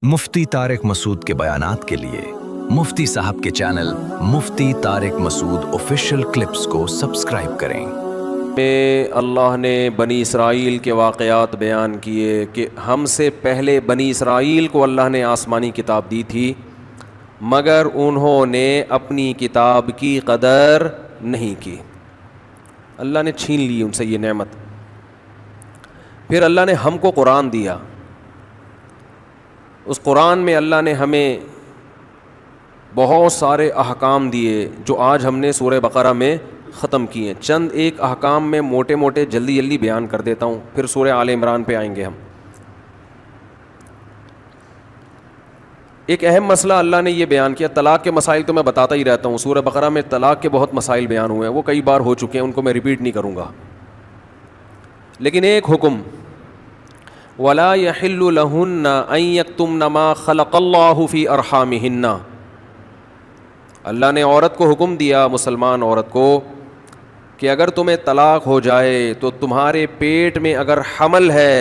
مفتی طارق مسعود کے بیانات کے لیے مفتی صاحب کے چینل مفتی طارق مسعود آفیشیل کلپس کو سبسکرائب کریں۔ میں اللہ نے بنی اسرائیل کے واقعات بیان کیے کہ ہم سے پہلے بنی اسرائیل کو اللہ نے آسمانی کتاب دی تھی، مگر انہوں نے اپنی کتاب کی قدر نہیں کی، اللہ نے چھین لی ان سے یہ نعمت۔ پھر اللہ نے ہم کو قرآن دیا، اس قرآن میں اللہ نے ہمیں بہت سارے احکام دیے جو آج ہم نے سورہ بقرہ میں ختم کیے۔ چند ایک احکام میں موٹے موٹے جلدی بیان کر دیتا ہوں، پھر سورہ آل عمران پہ آئیں گے ہم۔ ایک اہم مسئلہ اللہ نے یہ بیان کیا، طلاق کے مسائل تو میں بتاتا ہی رہتا ہوں، سورہ بقرہ میں طلاق کے بہت مسائل بیان ہوئے ہیں، وہ کئی بار ہو چکے ہیں، ان کو میں ریپیٹ نہیں کروں گا۔ لیکن ایک حکم، وَلَا يَحِلُّ لَهُنَّ أَن يَكْتُمْنَ مَا خَلَقَ اللَّهُ فِي أَرْحَامِهِنَّ، اللہ نے عورت کو حکم دیا، مسلمان عورت کو، کہ اگر تمہیں طلاق ہو جائے تو تمہارے پیٹ میں اگر حمل ہے،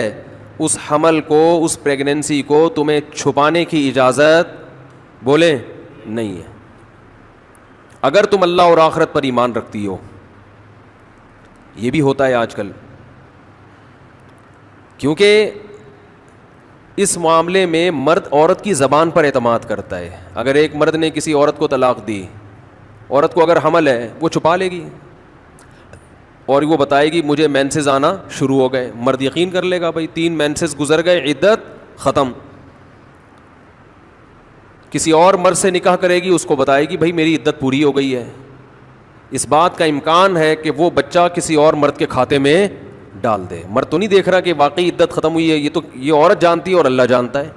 اس حمل کو، اس پریگننسی کو تمہیں چھپانے کی اجازت بولے نہیں ہے، اگر تم اللہ اور آخرت پر ایمان رکھتی ہو۔ یہ بھی ہوتا ہے آج کل، کیونکہ اس معاملے میں مرد عورت کی زبان پر اعتماد کرتا ہے۔ اگر ایک مرد نے کسی عورت کو طلاق دی، عورت کو اگر حمل ہے وہ چھپا لے گی اور وہ بتائے گی مجھے مینسز آنا شروع ہو گئے، مرد یقین کر لے گا، بھائی 3 مینسز گزر گئے، عدت ختم۔ کسی اور مرد سے نکاح کرے گی، اس کو بتائے گی بھائی میری عدت پوری ہو گئی ہے۔ اس بات کا امکان ہے کہ وہ بچہ کسی اور مرد کے کھاتے میں ڈال دے، مرد تو نہیں دیکھ رہا کہ واقعی عدت ختم ہوئی ہے، یہ تو یہ عورت جانتی ہے اور اللہ جانتا ہے۔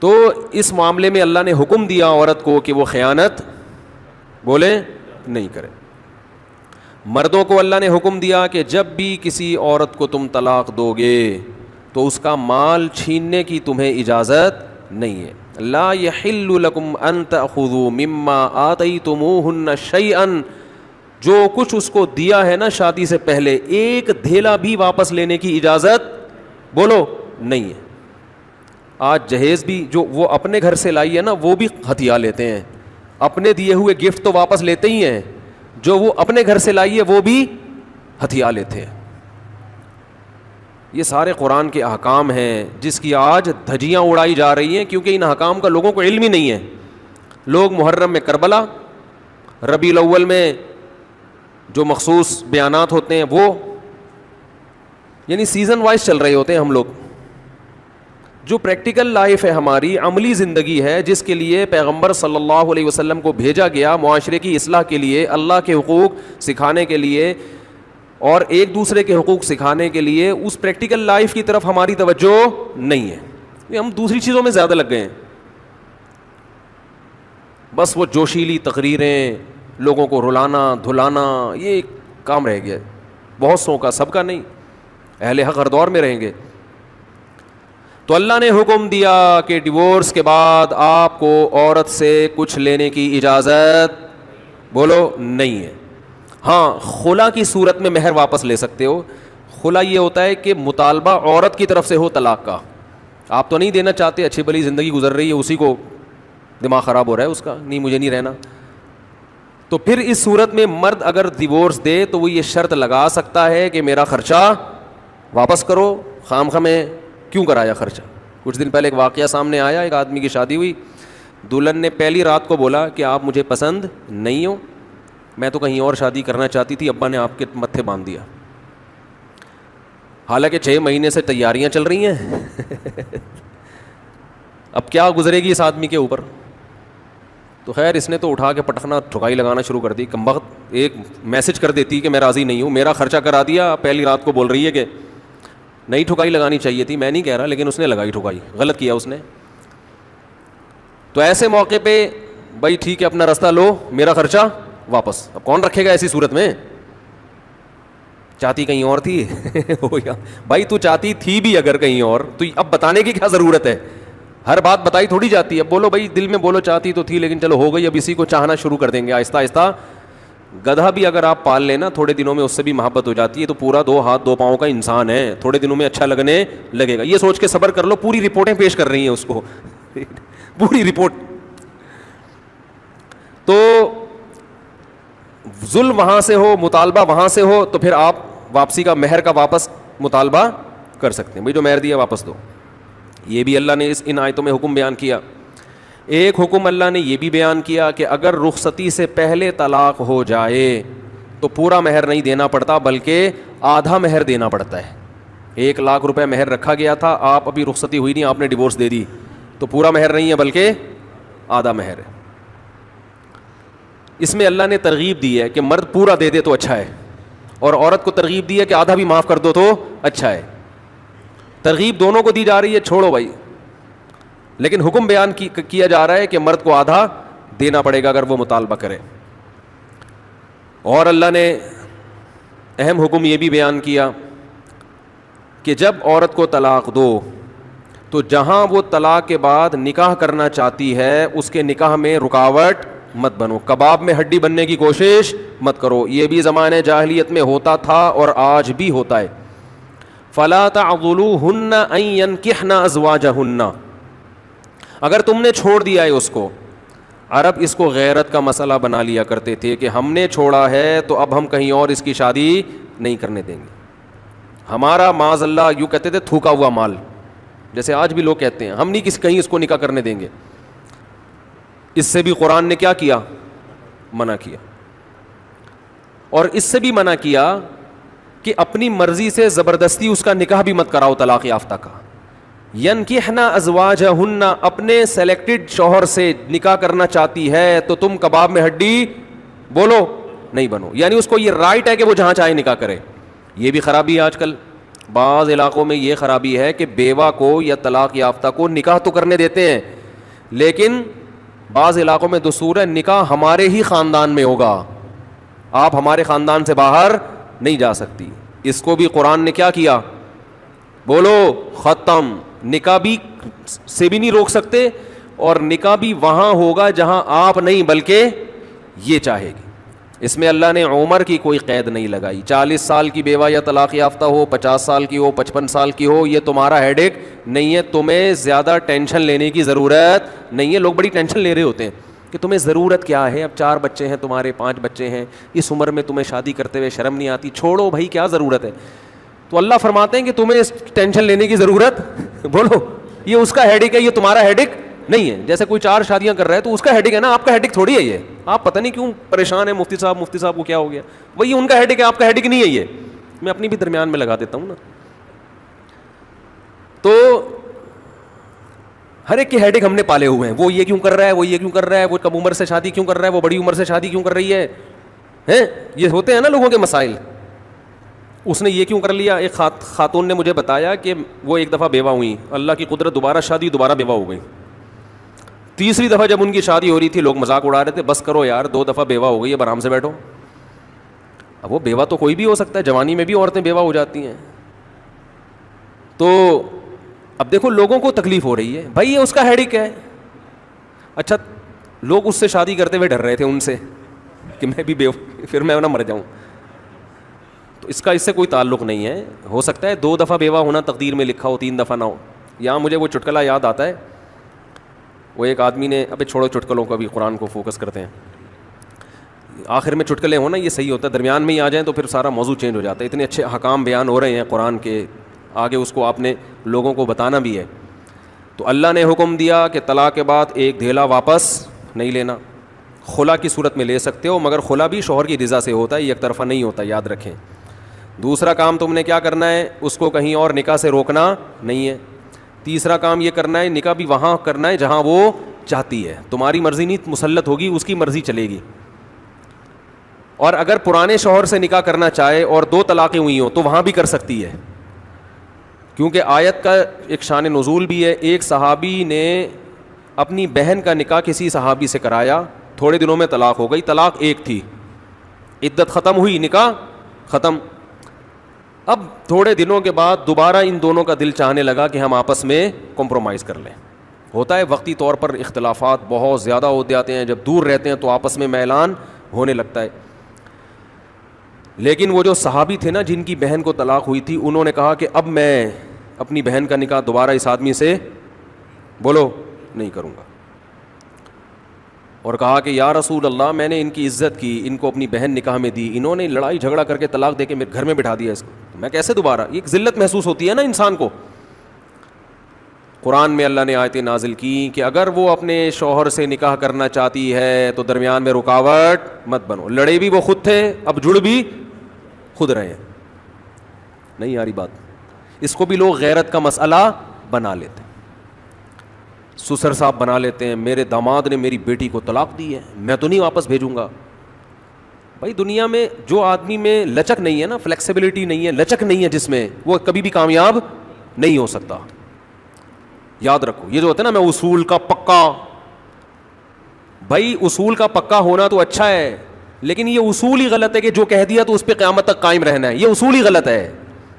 تو اس معاملے میں اللہ نے حکم دیا عورت کو کہ وہ خیانت بولے نہیں کرے۔ مردوں کو اللہ نے حکم دیا کہ جب بھی کسی عورت کو تم طلاق دو گے تو اس کا مال چھیننے کی تمہیں اجازت نہیں ہے۔ لا يحل لكم ان تأخذوا مما آتيتموهن شيئا، جو کچھ اس کو دیا ہے نا شادی سے پہلے، ایک دھیلا بھی واپس لینے کی اجازت بولو نہیں ہے۔ آج جہیز بھی جو وہ اپنے گھر سے لائی ہے نا، وہ بھی ہتھیا لیتے ہیں، اپنے دیے ہوئے گفٹ تو واپس لیتے ہی ہیں، جو وہ اپنے گھر سے لائی ہے وہ بھی ہتھیا لیتے ہیں۔ یہ سارے قرآن کے احکام ہیں جس کی آج دھجیاں اڑائی جا رہی ہیں، کیونکہ ان احکام کا لوگوں کو علم ہی نہیں ہے۔ لوگ محرم میں کربلا، ربیع الاول میں جو مخصوص بیانات ہوتے ہیں وہ، یعنی سیزن وائز چل رہے ہوتے ہیں ہم لوگ۔ جو پریکٹیکل لائف ہے ہماری، عملی زندگی ہے، جس کے لیے پیغمبر صلی اللہ علیہ وسلم کو بھیجا گیا، معاشرے کی اصلاح کے لیے، اللہ کے حقوق سکھانے کے لیے اور ایک دوسرے کے حقوق سکھانے کے لیے، اس پریکٹیکل لائف کی طرف ہماری توجہ نہیں ہے، ہم دوسری چیزوں میں زیادہ لگ گئے ہیں۔ بس وہ جوشیلی تقریریں، لوگوں کو رلانا دھلانا، یہ ایک کام رہ گیا ہے بہت سو کا، سب کا نہیں، اہل حق ہر دور میں رہیں گے۔ تو اللہ نے حکم دیا کہ ڈیورس کے بعد آپ کو عورت سے کچھ لینے کی اجازت بولو نہیں ہے۔ ہاں، خلا کی صورت میں مہر واپس لے سکتے ہو۔ خلا یہ ہوتا ہے کہ مطالبہ عورت کی طرف سے ہو طلاق کا، آپ تو نہیں دینا چاہتے، اچھی بھلی زندگی گزر رہی ہے، اسی کو دماغ خراب ہو رہا ہے اس کا، نہیں مجھے نہیں رہنا، تو پھر اس صورت میں مرد اگر ڈیورس دے تو وہ یہ شرط لگا سکتا ہے کہ میرا خرچہ واپس کرو، خام میں کیوں کرایا خرچہ۔ کچھ دن پہلے ایک واقعہ سامنے آیا، ایک آدمی کی شادی ہوئی، دلہن نے پہلی رات کو بولا کہ آپ مجھے پسند نہیں ہو، میں تو کہیں اور شادی کرنا چاہتی تھی، ابا نے آپ کے متھے باندھ دیا۔ حالانکہ 6 مہینے سے تیاریاں چل رہی ہیں اب کیا گزرے گی اس آدمی کے اوپر؟ تو خیر اس نے تو اٹھا کے پٹخنا ٹھکائی لگانا شروع کر دی، کمبخت ایک میسج کر دیتی کہ میں راضی نہیں ہوں، میرا خرچہ کرا دیا، پہلی رات کو بول رہی ہے کہ نہیں ٹھکائی لگانی چاہیے تھی، میں نہیں کہہ رہا، لیکن اس نے لگائی ٹھکائی، غلط کیا اس نے۔ تو ایسے موقع پہ بھائی ٹھیک ہے اپنا راستہ لو، میرا خرچہ واپس۔ اب کون رکھے گا ایسی صورت میں؟ چاہتی کہیں اور تھی بھائی تو چاہتی تھی بھی اگر کہیں اور، تو اب بتانے کی کیا ضرورت ہے؟ ہر بات بتائی تھوڑی جاتی ہے، اب بولو بھائی دل میں بولو چاہتی تو تھی لیکن چلو ہو گئی، اب اسی کو چاہنا شروع کر دیں گے آہستہ آہستہ، گدھا بھی اگر آپ پال لینا تھوڑے دنوں میں اس سے بھی محبت ہو جاتی ہے, تو پورا 2 ہاتھ 2 پاؤں کا انسان ہے, تھوڑے دنوں میں اچھا لگنے لگے گا. یہ سوچ کے صبر کر لو, پوری رپورٹیں پیش کر رہی ہیں اس کو پوری رپورٹ. تو ظلم وہاں سے ہو, مطالبہ وہاں سے ہو, تو پھر آپ واپسی کا, مہر کا واپس مطالبہ کر سکتے ہیں. بھائی جو مہر دیا واپس دو. یہ بھی اللہ نے ان آیتوں میں حکم بیان کیا. ایک حکم اللہ نے یہ بھی بیان کیا کہ اگر رخصتی سے پہلے طلاق ہو جائے تو پورا مہر نہیں دینا پڑتا, بلکہ آدھا مہر دینا پڑتا ہے. 1 لاکھ روپے مہر رکھا گیا تھا, آپ ابھی رخصتی ہوئی نہیں, آپ نے ڈیورس دے دی, تو پورا مہر نہیں ہے بلکہ آدھا مہر ہے. اس میں اللہ نے ترغیب دی ہے کہ مرد پورا دے دے تو اچھا ہے, اور عورت کو ترغیب دی ہے کہ آدھا بھی معاف کر دو تو اچھا ہے. ترغیب دونوں کو دی جا رہی ہے, چھوڑو بھائی, لیکن حکم بیان کیا جا رہا ہے کہ مرد کو آدھا دینا پڑے گا اگر وہ مطالبہ کرے. اور اللہ نے اہم حکم یہ بھی بیان کیا کہ جب عورت کو طلاق دو تو جہاں وہ طلاق کے بعد نکاح کرنا چاہتی ہے اس کے نکاح میں رکاوٹ مت بنو, کباب میں ہڈی بننے کی کوشش مت کرو. یہ بھی زمانے جاہلیت میں ہوتا تھا اور آج بھی ہوتا ہے. فلا تعضلوهن ان ينكحن ازواجهن, اگر تم نے چھوڑ دیا ہے اس کو, عرب اس کو غیرت کا مسئلہ بنا لیا کرتے تھے کہ ہم نے چھوڑا ہے تو اب ہم کہیں اور اس کی شادی نہیں کرنے دیں گے. ہمارا معاذ اللہ یوں کہتے تھے تھوکا ہوا مال, جیسے آج بھی لوگ کہتے ہیں ہم نہیں کہیں اس کو نکاح کرنے دیں گے. اس سے بھی قرآن نے کیا کیا, منع کیا. اور اس سے بھی منع کیا کہ اپنی مرضی سے زبردستی اس کا نکاح بھی مت کراؤ طلاق یافتہ کا. ینکحنا ازواجہن, اپنے سلیکٹڈ شوہر سے نکاح کرنا چاہتی ہے تو تم کباب میں ہڈی بولو نہیں بنو, یعنی اس کو یہ رائٹ ہے کہ وہ جہاں چاہے نکاح کرے. یہ بھی خرابی ہے آج کل بعض علاقوں میں, یہ خرابی ہے کہ بیوہ کو یا طلاق یافتہ کو نکاح تو کرنے دیتے ہیں, لیکن بعض علاقوں میں دستور ہے نکاح ہمارے ہی خاندان میں ہوگا, آپ ہمارے خاندان سے باہر نہیں جا سکتی. اس کو بھی قرآن نے کیا کیا, بولو ختم. نکاح بھی سے بھی نہیں روک سکتے, اور نکاح بھی وہاں ہوگا جہاں آپ نہیں بلکہ یہ چاہے گی. اس میں اللہ نے عمر کی کوئی قید نہیں لگائی. 40 سال کی بیوہ یا طلاق یافتہ ہو, 50 سال کی ہو, 55 سال کی ہو, یہ تمہارا ہیڈ ایک نہیں ہے. تمہیں زیادہ ٹینشن لینے کی ضرورت نہیں ہے. لوگ بڑی ٹینشن لے رہے ہوتے ہیں کہ تمہیں ضرورت کیا ہے, اب 4 بچے ہیں تمہارے, 5 بچے ہیں, اس عمر میں تمہیں شادی کرتے ہوئے شرم نہیں آتی. چھوڑو بھائی, کیا ضرورت ہے. تو اللہ فرماتے ہیں کہ تمہیں ٹینشن لینے کی ضرورت بولو یہ اس کا ہیڈک ہے, یہ تمہارا ہیڈک نہیں ہے. جیسے کوئی 4 شادیاں کر رہا ہے تو اس کا ہیڈک ہے نا, آپ کا ہیڈک تھوڑی ہے. یہ آپ پتہ نہیں کیوں پریشان ہیں, مفتی صاحب کو کیا ہو گیا, وہی ان کا ہیڈک ہے, آپ کا ہیڈک نہیں ہے. یہ میں اپنی بھی درمیان میں لگا دیتا ہوں نا. تو ہر ایک کے ہیڈک ہم نے پالے ہوئے ہیں. وہ یہ کیوں کر رہا ہے, وہ یہ کیوں کر رہا ہے, وہ کم عمر سے شادی کیوں کر رہا ہے, وہ بڑی عمر سے شادی کیوں کر رہی ہے, یہ ہوتے ہیں نا لوگوں کے مسائل. اس نے یہ کیوں کر لیا. ایک خاتون نے مجھے بتایا کہ وہ ایک دفعہ بیوہ ہوئی, اللہ کی قدرت دوبارہ شادی, دوبارہ بیوہ ہو گئی. تیسری دفعہ جب ان کی شادی ہو رہی تھی لوگ مذاق اڑا رہے تھے, بس کرو یار 2 دفعہ بیوہ ہو گئی, اب آرام سے بیٹھو. اب وہ بیوہ تو کوئی بھی ہو سکتا ہے, جوانی میں بھی عورتیں بیوہ ہو جاتی ہیں. تو اب دیکھو لوگوں کو تکلیف ہو رہی ہے, بھائی یہ اس کا ہیڈک ہے. اچھا لوگ اس سے شادی کرتے ہوئے ڈر رہے تھے ان سے کہ میں بھی بیوہ, پھر میں نہ مر جاؤں. تو اس سے کوئی تعلق نہیں ہے. ہو سکتا ہے 2 دفعہ بیوہ ہونا تقدیر میں لکھا ہو, 3 دفعہ نہ ہو. یہاں مجھے وہ چٹکلا یاد آتا ہے, وہ ایک آدمی نے, ابے چھوڑو چٹکلوں کو, ابھی قرآن کو فوکس کرتے ہیں. آخر میں چٹکلے ہونا یہ صحیح ہوتا ہے, درمیان میں ہی آ جائیں تو پھر سارا موضوع چینج ہو جاتا ہے. اتنے اچھے احکام بیان ہو رہے ہیں قرآن کے, آگے اس کو آپ نے لوگوں کو بتانا بھی ہے. تو اللہ نے حکم دیا کہ طلاق کے بعد ایک دھیلا واپس نہیں لینا. خلا کی صورت میں لے سکتے ہو, مگر خلا بھی شوہر کی رضا سے ہوتا ہے, یہ ایک طرفہ نہیں ہوتا, یاد رکھیں. دوسرا کام تم نے کیا کرنا ہے, اس کو کہیں اور نکاح سے روکنا نہیں ہے. تیسرا کام یہ کرنا ہے, نکاح بھی وہاں کرنا ہے جہاں وہ چاہتی ہے. تمہاری مرضی نہیں مسلط ہوگی, اس کی مرضی چلے گی. اور اگر پرانے شوہر سے نکاح کرنا چاہے اور 2 طلاقیں ہوئی ہوں تو وہاں بھی کر سکتی ہے, کیونکہ آیت کا ایک شان نزول بھی ہے. ایک صحابی نے اپنی بہن کا نکاح کسی صحابی سے کرایا, تھوڑے دنوں میں طلاق ہو گئی. طلاق ایک تھی, عدت ختم ہوئی, نکاح ختم. اب تھوڑے دنوں کے بعد دوبارہ ان دونوں کا دل چاہنے لگا کہ ہم آپس میں کمپرومائز کر لیں. ہوتا ہے وقتی طور پر اختلافات بہت زیادہ ہوتے آتے ہیں, جب دور رہتے ہیں تو آپس میں میلان ہونے لگتا ہے. لیکن وہ جو صحابی تھے نا جن کی بہن کو طلاق ہوئی تھی, انہوں نے کہا کہ اب میں اپنی بہن کا نکاح دوبارہ اس آدمی سے بولو نہیں کروں گا, اور کہا کہ یا رسول اللہ میں نے ان کی عزت کی, ان کو اپنی بہن نکاح میں دی, انہوں نے لڑائی جھگڑا کر کے طلاق دے کے میرے گھر میں بٹھا دیا اس کو, تو میں کیسے دوبارہ, ایک ذلت محسوس ہوتی ہے نا انسان کو. قرآن میں اللہ نے آیتیں نازل کی کہ اگر وہ اپنے شوہر سے نکاح کرنا چاہتی ہے تو درمیان میں رکاوٹ مت بنو. لڑے بھی وہ خود تھے, اب جڑ بھی خود رہے ہیں. نہیں آ رہی بات؟ اس کو بھی لوگ غیرت کا مسئلہ بنا لیتے ہیں, سسر صاحب بنا لیتے ہیں, میرے داماد نے میری بیٹی کو طلاق دی ہے, میں تو نہیں واپس بھیجوں گا. بھائی دنیا میں جو آدمی میں لچک نہیں ہے نا, فلیکسیبلٹی نہیں ہے, لچک نہیں ہے جس میں, وہ کبھی بھی کامیاب نہیں ہو سکتا. یاد رکھو یہ جو ہوتا ہے نا, میں اصول کا پکا, بھائی اصول کا پکا ہونا تو اچھا ہے, لیکن یہ اصول ہی غلط ہے کہ جو کہہ دیا تو اس پہ قیامت تک قائم رہنا ہے. یہ اصول ہی غلط ہے.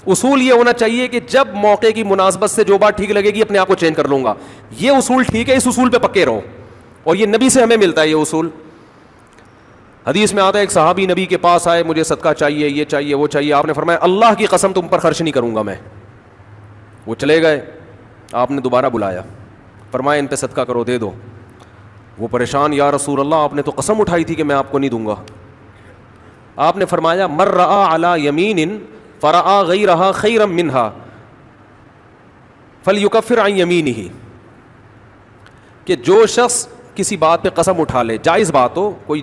اصول یہ ہونا چاہیے کہ جب موقع کی مناسبت سے جو بات ٹھیک لگے گی اپنے آپ کو چینج کر لوں گا. یہ اصول ٹھیک ہے, اس اصول پہ پکے رہو, اور یہ نبی سے ہمیں ملتا ہے یہ اصول. حدیث میں آتا ہے ایک صحابی نبی کے پاس آئے, مجھے صدقہ چاہیے, یہ چاہیے, وہ چاہیے. آپ نے فرمایا اللہ کی قسم تم پر خرچ نہیں کروں گا میں. وہ چلے گئے, آپ نے دوبارہ بلایا, فرمایا ان پہ صدقہ کرو, دے دو. وہ پریشان, یا رسول اللہ آپ نے تو قسم اٹھائی تھی کہ میں آپ کو نہیں دوں گا. آپ نے فرمایا من رأى علی یمین فرأى غیرها خیرا منها فلیکفر عن یمینہ, کہ جو شخص کسی بات پہ قسم اٹھا لے, جائز بات ہو, کوئی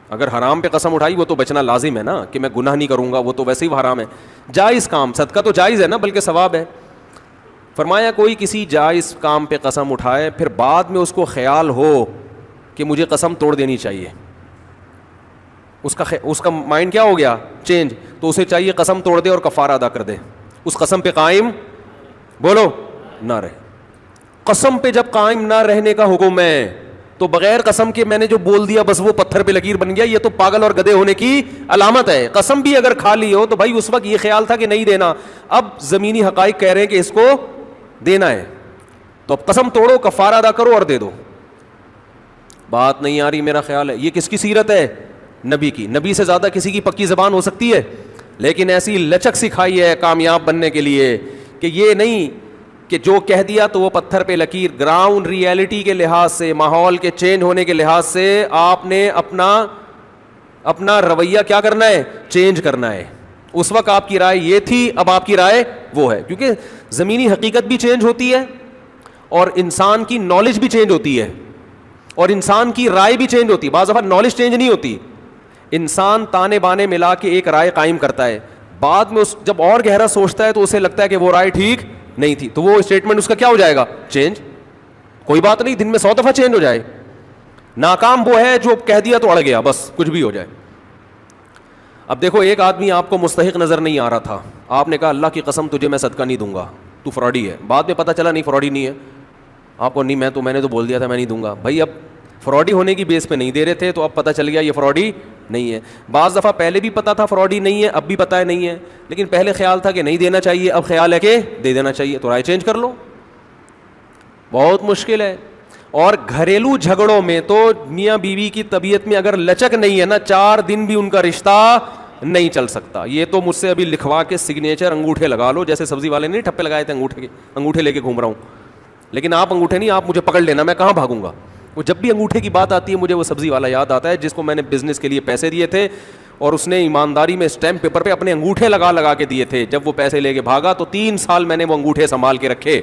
اگر حرام پہ قسم اٹھائی وہ تو بچنا لازم ہے نا, کہ میں گناہ نہیں کروں گا, وہ تو ویسے ہی حرام ہے. جائز کام, صدقہ تو جائز ہے نا, بلکہ ثواب ہے. فرمایا کوئی کسی جائز کام پہ قسم اٹھائے, پھر بعد میں اس کو خیال ہو کہ مجھے قسم توڑ دینی چاہیے, اس کا مائنڈ کیا ہو گیا چینج, تو اسے چاہیے قسم توڑ دے اور کفارہ ادا کر دے, اس قسم پہ قائم بولو نہ رہے. قسم پہ جب قائم نہ رہنے کا حکم ہے تو بغیر قسم کے میں نے جو بول دیا بس وہ پتھر پہ لکیر بن گیا, یہ تو پاگل اور گدھے ہونے کی علامت ہے. قسم بھی اگر کھا لی ہو تو بھائی اس وقت یہ خیال تھا کہ نہیں دینا, اب زمینی حقائق کہہ رہے ہیں کہ اس کو دینا ہے, تو اب قسم توڑو, کفارہ ادا کرو اور دے دو. بات نہیں آ رہی میرا خیال ہے. یہ کس کی سیرت ہے؟ نبی کی. نبی سے زیادہ کسی کی پکی زبان ہو سکتی ہے, لیکن ایسی لچک سکھائی ہے کامیاب بننے کے لیے کہ یہ نہیں کہ جو کہہ دیا تو وہ پتھر پہ لکیر. گراؤنڈ ریئلٹی کے لحاظ سے, ماحول کے چینج ہونے کے لحاظ سے آپ نے اپنا رویہ کیا کرنا ہے, چینج کرنا ہے. اس وقت آپ کی رائے یہ تھی, اب آپ کی رائے وہ ہے, کیونکہ زمینی حقیقت بھی چینج ہوتی ہے اور انسان کی نالج بھی چینج ہوتی ہے اور انسان کی رائے بھی چینج ہوتی ہے. بعض دفعہ نالج چینج نہیں ہوتی, انسان تانے بانے ملا کے ایک رائے قائم کرتا ہے, بعد میں جب اور گہرا سوچتا ہے تو اسے لگتا ہے کہ وہ رائے ٹھیک نہیں تھی, تو وہ اسٹیٹمنٹ اس کا کیا ہو جائے گا, چینج. کوئی بات نہیں, دن میں 100 دفعہ چینج ہو جائے. ناکام وہ ہے جو کہہ دیا تو اڑ گیا, بس کچھ بھی ہو جائے. اب دیکھو ایک آدمی آپ کو مستحق نظر نہیں آ رہا تھا, آپ نے کہا اللہ کی قسم تجھے میں صدقہ نہیں دوں گا, تو فراڈی ہے. بعد میں پتہ چلا نہیں فراڈی نہیں ہے, آپ کو نہیں, میں نے تو بول دیا تھا میں نہیں دوں گا. بھائی اب فراڈی ہونے کی بیس پہ نہیں دے رہے تھے, تو اب پتہ چل گیا یہ فراڈی نہیں ہے. بعض دفعہ پہلے بھی پتا تھا فراڈی نہیں ہے, اب بھی پتہ ہے نہیں ہے, لیکن پہلے خیال تھا کہ نہیں دینا چاہیے, اب خیال ہے کہ دے دینا چاہیے, تو رائے چینج کر لو. بہت مشکل ہے. اور گھریلو جھگڑوں میں تو میاں بیوی کی طبیعت میں اگر لچک نہیں ہے نا, 4 دن بھی ان کا رشتہ نہیں چل سکتا. یہ تو مجھ سے ابھی لکھوا کے سگنیچر انگوٹھے لگا لو, جیسے سبزی والے نہیں ٹھپے لگائے تھے انگوٹھے لے کے گھوم رہا ہوں. لیکن آپ انگوٹھے نہیں, آپ مجھے پکڑ لینا, میں کہاں بھاگوں گا. وہ جب بھی انگوٹھے کی بات آتی ہے مجھے وہ سبزی والا یاد آتا ہے جس کو میں نے بزنس کے لیے پیسے دیے تھے, اور اس نے ایمانداری میں اسٹیمپ پیپر پہ اپنے انگوٹھے لگا کے دیے تھے. جب وہ پیسے لے کے بھاگا تو 3 سال میں نے وہ انگوٹھے سنبھال کے رکھے.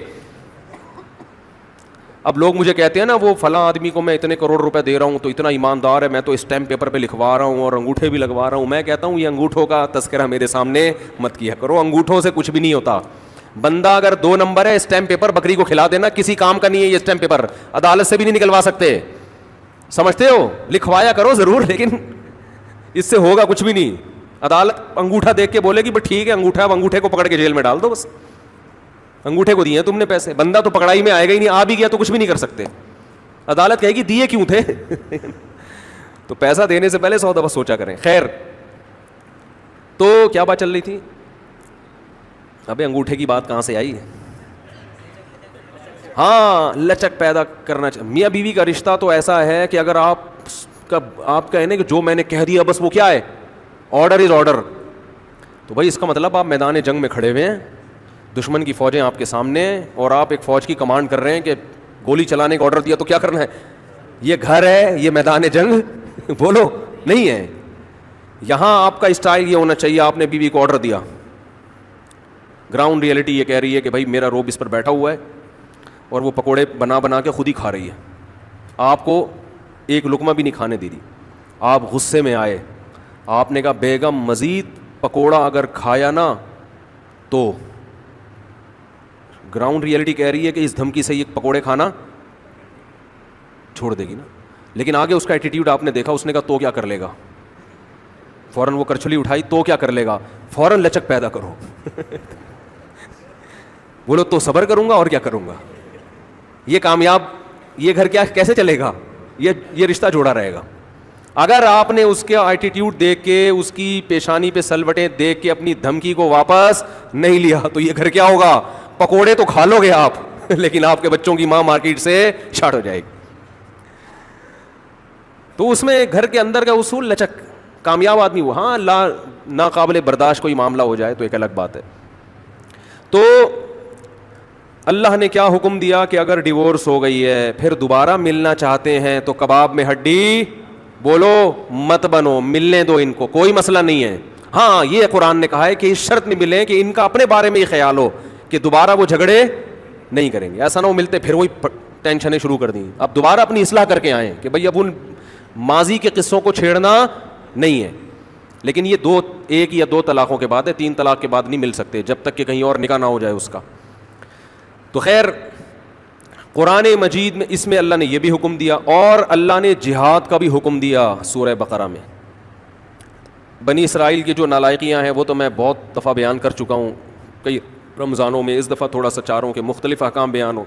اب لوگ مجھے کہتے ہیں نا وہ فلاں آدمی کو میں اتنے کروڑ روپے دے رہا ہوں تو اتنا ایماندار ہے, میں تو اسٹیمپ پیپر پہ لکھوا رہا ہوں اور انگوٹھے بھی لگوا رہا ہوں. میں کہتا ہوں یہ انگوٹھوں کا تذکرہ میرے سامنے مت کیا کرو, انگوٹھوں سے کچھ بھی نہیں ہوتا. بندہ اگر 2 نمبر ہے, اسٹیمپ پیپر بکری کو کھلا دینا, کسی کام کا نہیں ہے یہ اسٹیمپ پیپر, عدالت سے بھی نہیں نکلوا سکتے. سمجھتے ہو, لکھوایا کرو ضرور, لیکن اس سے ہوگا کچھ بھی نہیں. عدالت انگوٹھا دیکھ کے بولے گی بس ٹھیک ہے انگوٹھا, اب انگوٹھے کو پکڑ کے جیل میں ڈال دو, بس انگوٹھے کو دیے تم نے پیسے. بندہ تو پکڑائی میں آئے گا ہی نہیں, آ بھی گیا تو کچھ بھی نہیں کر سکتے. عدالت کہے گی دیے کیوں تھے. تو پیسہ دینے سے پہلے 100 دفعہ سوچا کریں. خیر, تو کیا بات چل رہی تھی؟ ابے انگوٹھے کی بات کہاں سے آئی؟ ہاں, لچک پیدا کرنا چاہیے. میاں بیوی کا رشتہ تو ایسا ہے کہ اگر آپ کہنے کہ جو میں نے کہہ دیا بس وہ کیا ہے, آرڈر از آرڈر. تو بھائی اس کا مطلب آپ میدان جنگ میں کھڑے ہوئے ہیں, دشمن کی فوجیں آپ کے سامنے ہیں, اور آپ ایک فوج کی کمانڈ کر رہے ہیں کہ گولی چلانے کا آرڈر دیا تو کیا کرنا ہے؟ یہ گھر ہے, یہ میدان جنگ بولو نہیں ہے. یہاں آپ کا اسٹائل یہ ہونا چاہیے, آپ نے بیوی کو آرڈر دیا, گراؤنڈ ریئلٹی یہ کہہ رہی ہے کہ بھائی میرا روب اس پر بیٹھا ہوا ہے اور وہ پکوڑے بنا بنا کے خود ہی کھا رہی ہے, آپ کو ایک لقمہ بھی نہیں کھانے دی دی. آپ غصے میں آئے, آپ نے کہا بیگم مزید پکوڑا اگر کھایا نا تو گراؤنڈ ریئلٹی کہہ رہی ہے کہ اس دھمکی سے یہ پکوڑے کھانا چھوڑ دے گی نا. لیکن آگے اس کا ایٹیٹیوڈ آپ نے دیکھا, اس نے کہا تو کیا کر لے گا, فوراً وہ کرچھلی اٹھائی, تو کیا کر لے گا, فوراً لچک پیدا کرو بولو تو صبر کروں گا اور کیا کروں گا, یہ کامیاب, یہ گھر کیا کیسے چلے گا, یہ رشتہ جوڑا رہے گا. اگر آپ نے اس کا ایٹیٹیوڈ دیکھ کے, اس کی پیشانی پہ سلوٹیں دیکھ کے اپنی دھمکی کو واپس نہیں لیا تو یہ گھر کیا ہوگا, پکوڑے تو کھا لو گے آپ لیکن آپ کے بچوں کی ماں مارکیٹ سے شارٹ ہو جائے گی. تو اس میں گھر کے اندر کا اصول لچک, کامیاب آدمی وہ, ہاں ناقابل برداشت کوئی معاملہ ہو جائے تو ایک الگ بات ہے. تو اللہ نے کیا حکم دیا کہ اگر ڈیورس ہو گئی ہے پھر دوبارہ ملنا چاہتے ہیں تو کباب میں ہڈی بولو مت بنو, ملنے دو ان کو, کوئی مسئلہ نہیں ہے. ہاں یہ قرآن نے کہا ہے کہ اس شرط میں ملیں کہ ان کا اپنے بارے میں یہ خیال ہو کہ دوبارہ وہ جھگڑے نہیں کریں گے. ایسا نہ ہو ملتے پھر وہی ٹینشنیں شروع کر دیں, اب دوبارہ اپنی اصلاح کر کے آئیں کہ بھئی اب ان ماضی کے قصوں کو چھیڑنا نہیں ہے. لیکن یہ ایک یا دو طلاقوں کے بعد ہے, 3 طلاق کے بعد نہیں مل سکتے جب تک کہ کہیں اور نکاح نہ ہو جائے اس کا. تو خیر قرآن مجید میں اس میں اللہ نے یہ بھی حکم دیا, اور اللہ نے جہاد کا بھی حکم دیا سورہ بقرہ میں. بنی اسرائیل کی جو نالائقیاں ہیں وہ تو میں بہت دفعہ بیان کر چکا ہوں کئی رمضانوں میں, اس دفعہ تھوڑا سا چاروں کے مختلف احکام بیان ہو.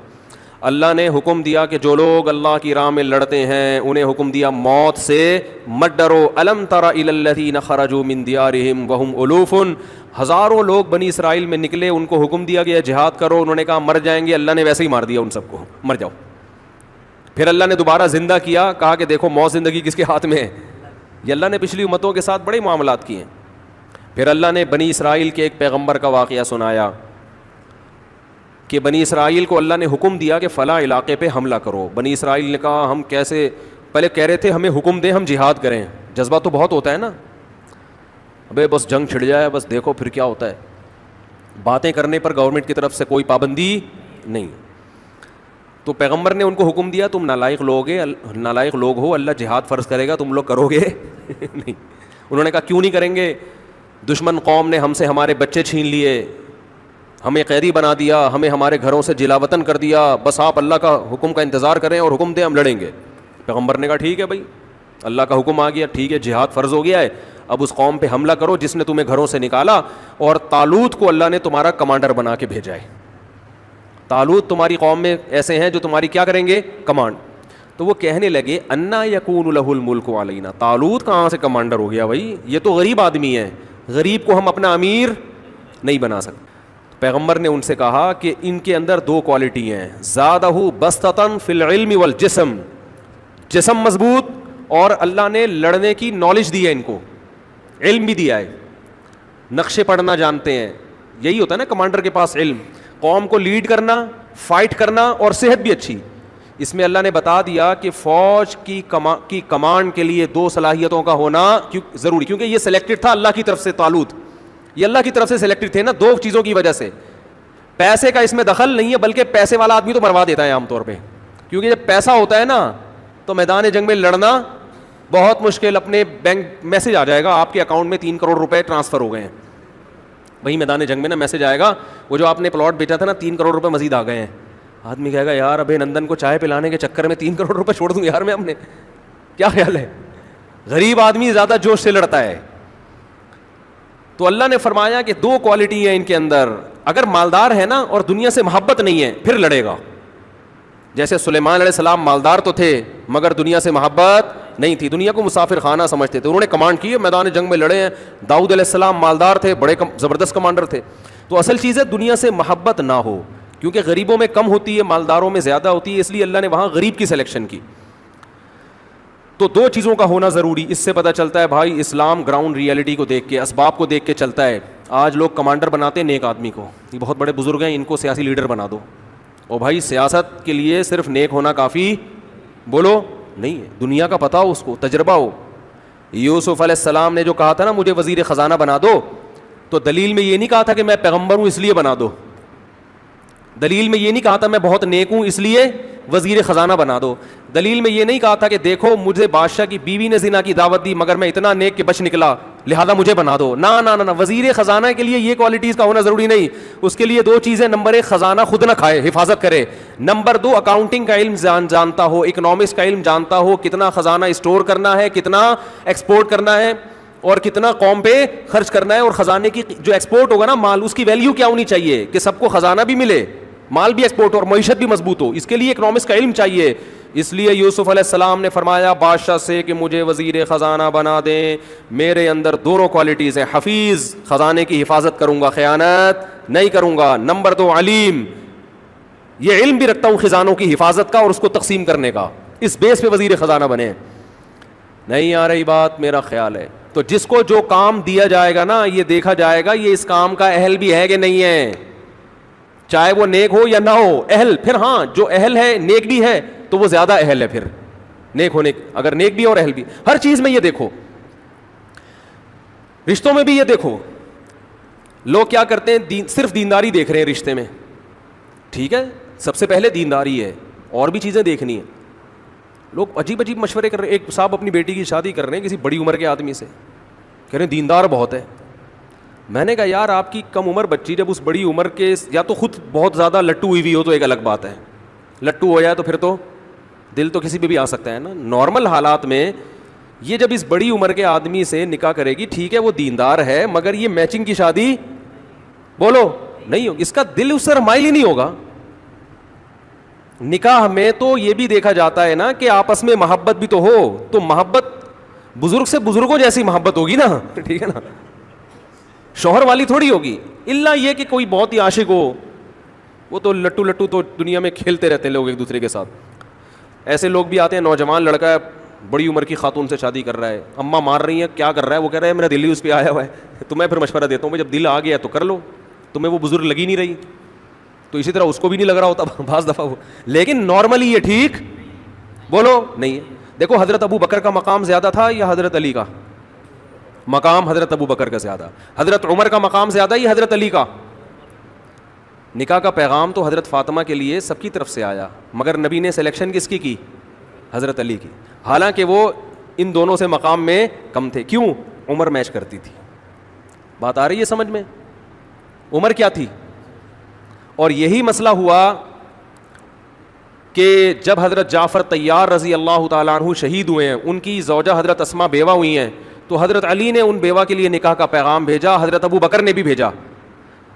اللہ نے حکم دیا کہ جو لوگ اللہ کی راہ میں لڑتے ہیں انہیں حکم دیا موت سے مت ڈرو. الم تر الی الذین خرجوا من دیارہم وہم الوف, ہزاروں لوگ بنی اسرائیل میں نکلے, ان کو حکم دیا کہ جہاد کرو, انہوں نے کہا مر جائیں گے, اللہ نے ویسے ہی مار دیا ان سب کو, مر جاؤ. پھر اللہ نے دوبارہ زندہ کیا, کہا کہ دیکھو موت زندگی کس کے ہاتھ میں ہے. یہ اللہ نے پچھلی امتوں کے ساتھ بڑے معاملات کیے ہیں. پھر اللہ نے بنی اسرائیل کے ایک پیغمبر کا واقعہ سنایا کہ بنی اسرائیل کو اللہ نے حکم دیا کہ فلاں علاقے پہ حملہ کرو. بنی اسرائیل نے کہا ہم کیسے, پہلے کہہ رہے تھے ہمیں حکم دیں ہم جہاد کریں, جذبہ تو بہت ہوتا ہے نا, ابے بس جنگ چھڑ جائے بس دیکھو پھر کیا ہوتا ہے. باتیں کرنے پر گورنمنٹ کی طرف سے کوئی پابندی نہیں. تو پیغمبر نے ان کو حکم دیا تم نالائق لوگ ہو, اللہ جہاد فرض کرے گا تم لوگ کرو گے نہیں. انہوں نے کہا کیوں نہیں کریں گے, دشمن قوم نے ہم سے ہمارے بچے چھین لیے, ہمیں قیدی بنا دیا, ہمیں ہمارے گھروں سے جلا وطن کر دیا, بس آپ اللہ کا حکم کا انتظار کریں اور حکم دیں ہم لڑیں گے. پیغمبر نے کہا ٹھیک ہے بھائی, اللہ کا حکم آ گیا, ٹھیک ہے جہاد فرض ہو گیا ہے, اب اس قوم پہ حملہ کرو جس نے تمہیں گھروں سے نکالا. اور طالوت کو اللہ نے تمہارا کمانڈر بنا کے بھیجا ہے. طالوت تمہاری قوم میں ایسے ہیں جو تمہاری کیا کریں گے, کمانڈ. تو وہ کہنے لگے انا یکون لہ الملک علینا, طالوت کہاں سے کمانڈر ہو گیا بھائی, یہ تو غریب آدمی ہے, غریب کو ہم اپنا امیر نہیں بنا سکتے. پیغمبر نے ان سے کہا کہ ان کے اندر 2 کوالٹی ہیں, زادہ بسطۃ فی العلم والجسم, جسم مضبوط اور اللہ نے لڑنے کی نالج دی ہے, ان کو علم بھی دیا ہے, نقشے پڑھنا جانتے ہیں. یہی ہوتا ہے نا کمانڈر کے پاس علم, قوم کو لیڈ کرنا, فائٹ کرنا اور صحت بھی اچھی. اس میں اللہ نے بتا دیا کہ فوج کی کمانڈ کے لیے 2 صلاحیتوں کا ہونا ضروری, کیونکہ یہ سلیکٹڈ تھا اللہ کی طرف سے. طالوت یہ اللہ کی طرف سے سلیکٹڈ تھے نا 2 چیزوں کی وجہ سے. پیسے کا اس میں دخل نہیں ہے, بلکہ پیسے والا آدمی تو مروا دیتا ہے عام طور پہ, کیونکہ جب پیسہ ہوتا ہے نا تو میدان جنگ میں لڑنا بہت مشکل. اپنے بینک میسج آ جائے گا آپ کے اکاؤنٹ میں 3 کروڑ روپے ٹرانسفر ہو گئے ہیں, وہی میدان جنگ میں نا میسج آئے گا, وہ جو آپ نے پلاٹ بیچا تھا نا 3 کروڑ روپے مزید آ گئے ہیں. آدمی کہے گا یار ابھی نندن کو چائے پلانے کے چکر میں 3 کروڑ روپے چھوڑ دوں یار میں اپنے, کیا خیال ہے. غریب آدمی زیادہ جوش سے لڑتا ہے. تو اللہ نے فرمایا کہ 2 کوالٹی ہیں ان کے اندر, اگر مالدار ہے نا اور دنیا سے محبت نہیں ہے پھر لڑے گا. جیسے سلیمان علیہ السلام مالدار تو تھے مگر دنیا سے محبت نہیں تھی, دنیا کو مسافر خانہ سمجھتے تھے, انہوں نے کمانڈ کی ہے, میدان جنگ میں لڑے ہیں. داؤد علیہ السلام مالدار تھے, بڑے زبردست کمانڈر تھے. تو اصل چیز ہے دنیا سے محبت نہ ہو, کیونکہ غریبوں میں کم ہوتی ہے, مالداروں میں زیادہ ہوتی ہے, اس لیے اللہ نے وہاں غریب کی سلیکشن کی. تو دو چیزوں کا ہونا ضروری. اس سے پتہ چلتا ہے بھائی اسلام گراؤنڈ ریئلٹی کو دیکھ کے, اسباب کو دیکھ کے چلتا ہے. آج لوگ کمانڈر بناتے ہیں نیک آدمی کو, یہ بہت بڑے بزرگ ہیں, ان کو سیاسی لیڈر بنا دو. اور بھائی سیاست کے لیے صرف نیک ہونا کافی بولو نہیں ہے, دنیا کا پتہ ہو, اس کو تجربہ ہو. یوسف علیہ السلام نے جو کہا تھا نا مجھے وزیر خزانہ بنا دو, تو دلیل میں یہ نہیں کہا تھا کہ میں پیغمبر ہوں اس لیے بنا دو, دلیل میں یہ نہیں کہا تھا میں بہت نیک ہوں اس لیے وزیر خزانہ بنا دو, دلیل میں یہ نہیں کہا تھا کہ دیکھو مجھے بادشاہ کی بیوی نے زنا کی دعوت دی مگر میں اتنا نیک کہ بچ نکلا لہذا مجھے بنا دو. نہ نہ نہ, وزیر خزانہ کے لیے یہ کوالٹیز کا ہونا ضروری نہیں. اس کے لیے دو چیزیں, نمبر ایک خزانہ خود نہ کھائے, حفاظت کرے. نمبر دو اکاؤنٹنگ کا علم جانتا ہو, اکنامکس کا علم جانتا ہو, کتنا خزانہ اسٹور کرنا ہے, کتنا ایکسپورٹ کرنا ہے اور کتنا قوم پہ خرچ کرنا ہے. اور خزانے کی جو ایکسپورٹ ہوگا نا مال, اس کی ویلیو کیا ہونی چاہیے کہ سب کو خزانہ بھی ملے, مال بھی ایکسپورٹ اور معیشت بھی مضبوط ہو. اس کے لیے اکنامکس کا علم چاہیے. اس لیے یوسف علیہ السلام نے فرمایا بادشاہ سے کہ مجھے وزیر خزانہ بنا دیں, میرے اندر دونوں کوالٹیز ہیں, حفیظ, خزانے کی حفاظت کروں گا, خیانت نہیں کروں گا. نمبر دو علیم, یہ علم بھی رکھتا ہوں خزانوں کی حفاظت کا اور اس کو تقسیم کرنے کا. اس بیس پہ وزیر خزانہ بنے. نہیں آ رہی بات, میرا خیال ہے تو جس کو جو کام دیا جائے گا نا یہ دیکھا جائے گا یہ اس کام کا اہل بھی ہے کہ نہیں ہے, چاہے وہ نیک ہو یا نہ ہو. اہل پھر ہاں جو اہل ہے نیک بھی ہے تو وہ زیادہ اہل ہے پھر نیک ہونے, اگر نیک بھی اور اہل بھی. ہر چیز میں یہ دیکھو, رشتوں میں بھی یہ دیکھو. لوگ کیا کرتے ہیں, صرف دینداری دیکھ رہے ہیں رشتے میں. ٹھیک ہے, سب سے پہلے دینداری ہے, اور بھی چیزیں دیکھنی ہیں. لوگ عجیب عجیب مشورے کر رہے ہیں. ایک صاحب اپنی بیٹی کی شادی کر رہے ہیں کسی بڑی عمر کے آدمی سے, کہہ رہے ہیں دیندار بہت ہے. میں نے کہا یار آپ کی کم عمر بچی جب اس بڑی عمر کے, یا تو خود بہت زیادہ لٹو ہوئی ہوئی ہو تو ایک الگ بات ہے, لٹو ہو جائے تو پھر تو دل تو کسی پہ بھی آ سکتا ہے نا. نارمل حالات میں یہ جب اس بڑی عمر کے آدمی سے نکاح کرے گی, ٹھیک ہے وہ دیندار ہے مگر یہ میچنگ کی شادی بولو نہیں ہوگی, اس کا دل اس سے مائل ہی نہیں ہوگا. نکاح میں تو یہ بھی دیکھا جاتا ہے نا کہ آپس میں محبت بھی تو ہو, تو محبت بزرگ سے بزرگوں جیسی محبت ہوگی نا, ٹھیک ہے نا, شوہر والی تھوڑی ہوگی. الا یہ کہ کوئی بہت ہی عاشق ہو, وہ تو لٹو لٹو تو دنیا میں کھیلتے رہتے ہیں لوگ ایک دوسرے کے ساتھ. ایسے لوگ بھی آتے ہیں, نوجوان لڑکا ہے بڑی عمر کی خاتون سے شادی کر رہا ہے, اماں مار رہی ہیں کیا کر رہا ہے, وہ کہہ رہا ہے میرا دل ہی اس پہ آیا ہوا ہے. تو میں پھر مشورہ دیتا ہوں جب دل آ گیا تو کر لو, تمہیں وہ بزرگ لگی نہیں رہی تو اسی طرح اس کو بھی نہیں لگ رہا ہوتا بعض دفعہ وہ, لیکن نارملی یہ ٹھیک بولو نہیں ہے. دیکھو حضرت ابو بکر کا مقام زیادہ تھا یا حضرت علی کا مقام؟ حضرت ابو بکر کا زیادہ. حضرت عمر کا مقام زیادہ یا حضرت علی کا؟ نکاح کا پیغام تو حضرت فاطمہ کے لیے سب کی طرف سے آیا, مگر نبی نے سلیکشن کس کی حضرت علی کی, حالانکہ وہ ان دونوں سے مقام میں کم تھے. کیوں؟ عمر میچ کرتی تھی. بات آ رہی ہے سمجھ میں؟ عمر کیا تھی. اور یہی مسئلہ ہوا کہ جب حضرت جعفر طیار رضی اللہ تعالیٰ عنہ شہید ہوئے ہیں, ان کی زوجہ حضرت اسماء بیوہ ہوئی ہیں, تو حضرت علی نے ان بیوہ کے لیے نکاح کا پیغام بھیجا, حضرت ابو بکر نے بھی بھیجا,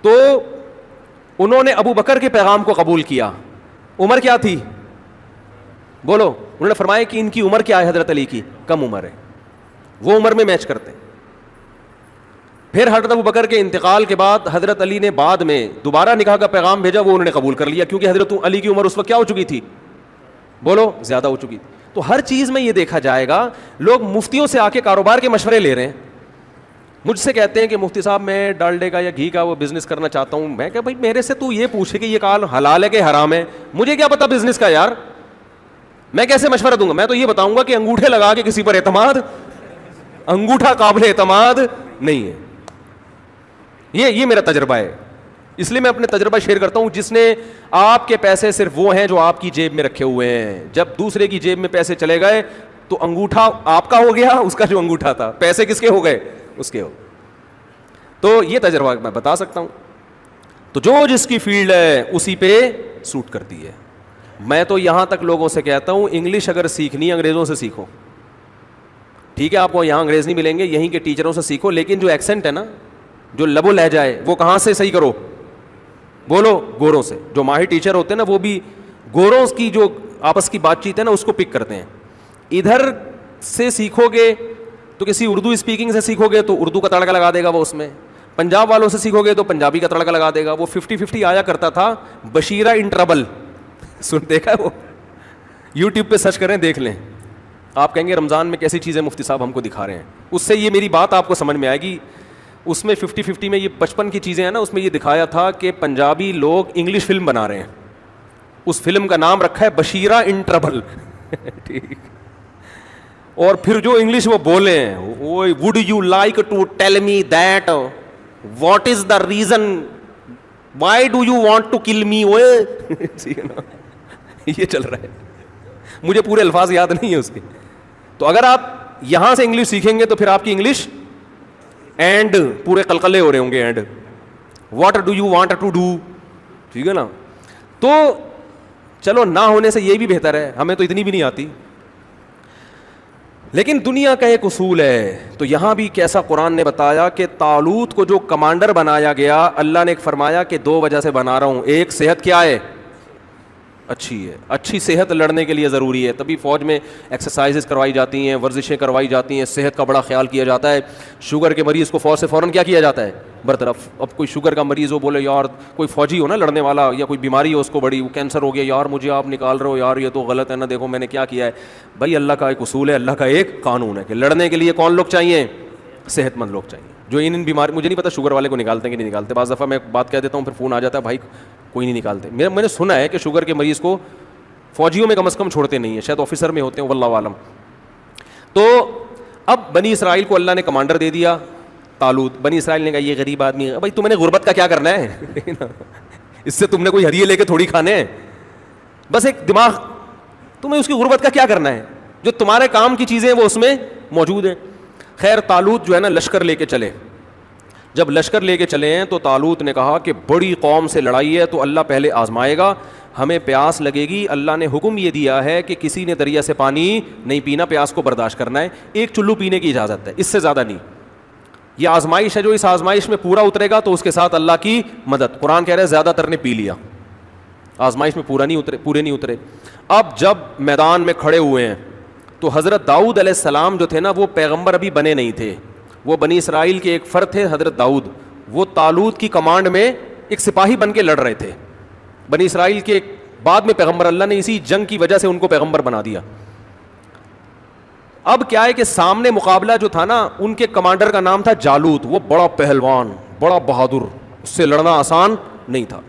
تو انہوں نے ابو بکر کے پیغام کو قبول کیا. عمر کیا تھی بولو؟ انہوں نے فرمایا کہ ان کی عمر کیا ہے, حضرت علی کی کم عمر ہے, وہ عمر میں میچ کرتے ہیں. پھر حضرت ابو بکر کے انتقال کے بعد حضرت علی نے بعد میں دوبارہ نکاح کا پیغام بھیجا, وہ انہوں نے قبول کر لیا, کیونکہ حضرت علی کی عمر اس وقت کیا ہو چکی تھی بولو؟ زیادہ ہو چکی تھی. تو ہر چیز میں یہ دیکھا جائے گا. لوگ مفتیوں سے آ کے کاروبار کے مشورے لے رہے ہیں, مجھ سے کہتے ہیں کہ مفتی صاحب میں ڈالڈے کا یا گھی کا وہ بزنس کرنا چاہتا ہوں. میں کہ بھائی میرے سے تو یہ پوچھے کہ یہ کال حلال ہے کہ حرام ہے, مجھے کیا پتا بزنس کا یار, میں کیسے مشورہ دوں گا؟ میں تو یہ بتاؤں گا کہ انگوٹھے لگا کے کسی پر اعتماد, انگوٹھا قابل اعتماد نہیں ہے. یہ میرا تجربہ ہے, اس لیے میں اپنے تجربہ شیئر کرتا ہوں. جس نے آپ کے پیسے صرف وہ ہیں جو آپ کی جیب میں رکھے ہوئے ہیں, جب دوسرے کی جیب میں پیسے چلے گئے تو انگوٹھا آپ کا ہو گیا, اس کا جو انگوٹھا تھا, پیسے کس کے ہو گئے؟ اس کے ہو. تو یہ تجربہ میں بتا سکتا ہوں. تو جو جس کی فیلڈ ہے اسی پہ سوٹ کرتی ہے. میں تو یہاں تک لوگوں سے کہتا ہوں انگلش اگر سیکھنی انگریزوں سے سیکھو, ٹھیک ہے, آپ کو یہاں انگریز نہیں ملیں گے, یہیں کے ٹیچروں سے سیکھو, لیکن جو ایکسنٹ ہے نا, جو لب و لہجہ ہے, وہ کہاں سے صحیح کرو بولو؟ گوروں سے. جو ماہر ٹیچر ہوتے ہیں نا وہ بھی گوروں کی جو آپس کی بات چیت ہے نا اس کو پک کرتے ہیں. ادھر سے سیکھو گے تو کسی اردو اسپیکنگ سے سیکھو گے تو اردو کا تڑکا لگا دے گا وہ, اس میں پنجاب والوں سے سیکھو گے تو پنجابی کا تڑکا لگا دے گا. وہ 50-50 آیا کرتا تھا, بشیرہ ان ٹربل, سن دیکھا ہے وہ, یوٹیوب پہ سرچ کریں دیکھ لیں. آپ کہیں گے رمضان میں کیسی چیزیں مفتی صاحب ہم کو دکھا رہے ہیں, اس سے یہ میری بات آپ کو سمجھ میں آئے گی. اس میں 50-50 میں یہ 55 کی چیزیں ہیں نا, اس میں یہ دکھایا تھا کہ پنجابی لوگ انگلش فلم بنا رہے ہیں, اس فلم کا نام رکھا ہے بشیرہ ان ٹربل. ٹھیک, اور پھر جو انگلش وہ بولے ہیں, وہ would you like to tell me that what is the reason why do you want to kill me, یہ چل رہا ہے. مجھے پورے الفاظ یاد نہیں ہے اس کے. تو اگر آپ یہاں سے انگلش سیکھیں گے تو پھر آپ کی انگلش اینڈ پورے قلقلے ہو رہے ہوں گے, and what do you want to do, ٹھیک ہے نا. تو چلو نہ ہونے سے یہ بھی بہتر ہے, ہمیں تو اتنی بھی نہیں آتی. لیکن دنیا کا ایک اصول ہے, تو یہاں بھی کیسا قرآن نے بتایا کہ طالوت کو جو کمانڈر بنایا گیا, اللہ نے ایک فرمایا کہ 2 وجہ سے بنا رہا ہوں. ایک, صحت کیا ہے, اچھی ہے, اچھی صحت لڑنے کے لیے ضروری ہے, تبھی فوج میں ایکسرسائزز کروائی جاتی ہیں, ورزشیں کروائی جاتی ہیں, صحت کا بڑا خیال کیا جاتا ہے. شوگر کے مریض کو فوج سے فوراً کیا کیا جاتا ہے, برطرف. اب کوئی شوگر کا مریض ہو, بولے یار کوئی فوجی ہو نا لڑنے والا, یا کوئی بیماری ہو اس کو بڑی, وہ کینسر ہو گیا, یار مجھے آپ نکال رہے ہو, یار یہ تو غلط ہے نا, دیکھو میں نے کیا کیا ہے. بھائی اللہ کا ایک اصول ہے, اللہ کا ایک قانون ہے کہ لڑنے کے لیے کون لوگ چاہیے, صحت مند لوگ چاہیے. جو ان بیماری, مجھے نہیں پتا شوگر والے کو نکالتے ہیں کہ نہیں نکالتے, بعض دفعہ میں بات کہہ دیتا ہوں پھر فون آ جاتا ہے بھائی کوئی نہیں نکالتے. میں نے سنا ہے کہ شوگر کے مریض کو فوجیوں میں کم از کم چھوڑتے نہیں ہیں, شاید آفیسر میں ہوتے ہیں, واللہ عالم. تو اب بنی اسرائیل کو اللہ نے کمانڈر دے دیا طالوت. بنی اسرائیل نے کہا یہ غریب آدمی ہے, بھائی تم نے غربت کا کیا کرنا ہے, اس سے تم نے کوئی ہدیے لے کے تھوڑی کھانے ہیں, بس ایک دماغ, تمہیں اس کی غربت کا کیا کرنا ہے, جو تمہارے کام کی چیزیں وہ اس میں موجود ہیں. خیر طالوت جو ہے نا لشکر لے کے چلے. جب لشکر لے کے چلے ہیں تو طالوت نے کہا کہ بڑی قوم سے لڑائی ہے تو اللہ پہلے آزمائے گا, ہمیں پیاس لگے گی, اللہ نے حکم یہ دیا ہے کہ کسی نے دریا سے پانی نہیں پینا, پیاس کو برداشت کرنا ہے, 1 چلو پینے کی اجازت ہے, اس سے زیادہ نہیں. یہ آزمائش ہے, جو اس آزمائش میں پورا اترے گا تو اس کے ساتھ اللہ کی مدد. قرآن کہہ رہے ہیں زیادہ تر نے پی لیا, آزمائش میں پورے نہیں اترے. اب جب میدان میں کھڑے ہوئے ہیں تو حضرت داؤد علیہ السلام جو تھے نا, وہ پیغمبر ابھی بنے نہیں تھے, وہ بنی اسرائیل کے ایک فرد تھے حضرت داؤد, وہ طالوت کی کمانڈ میں ایک سپاہی بن کے لڑ رہے تھے. بنی اسرائیل کے بعد میں پیغمبر, اللہ نے اسی جنگ کی وجہ سے ان کو پیغمبر بنا دیا. اب کیا ہے کہ سامنے مقابلہ جو تھا نا, ان کے کمانڈر کا نام تھا جالوت, وہ بڑا پہلوان, بڑا بہادر, اس سے لڑنا آسان نہیں تھا.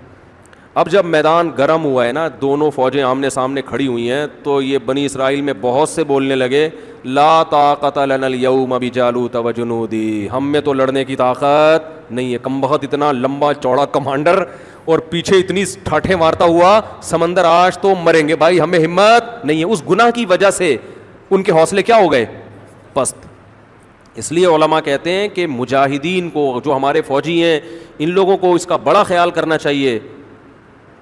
اب جب میدان گرم ہوا ہے نا, دونوں فوجیں آمنے سامنے کھڑی ہوئی ہیں, تو یہ بنی اسرائیل میں بہت سے بولنے لگے لا طاقت لنا اليوم بجالوت وجنودی, ہم میں تو لڑنے کی طاقت نہیں ہے. کم بخت اتنا لمبا چوڑا کمانڈر اور پیچھے اتنی ٹھاٹھیں مارتا ہوا سمندر, آج تو مریں گے بھائی, ہمیں ہمت نہیں ہے. اس گناہ کی وجہ سے ان کے حوصلے کیا ہو گئے, پست. اس لیے علماء کہتے ہیں کہ مجاہدین کو, جو ہمارے فوجی ہیں, ان لوگوں کو اس کا بڑا خیال کرنا چاہیے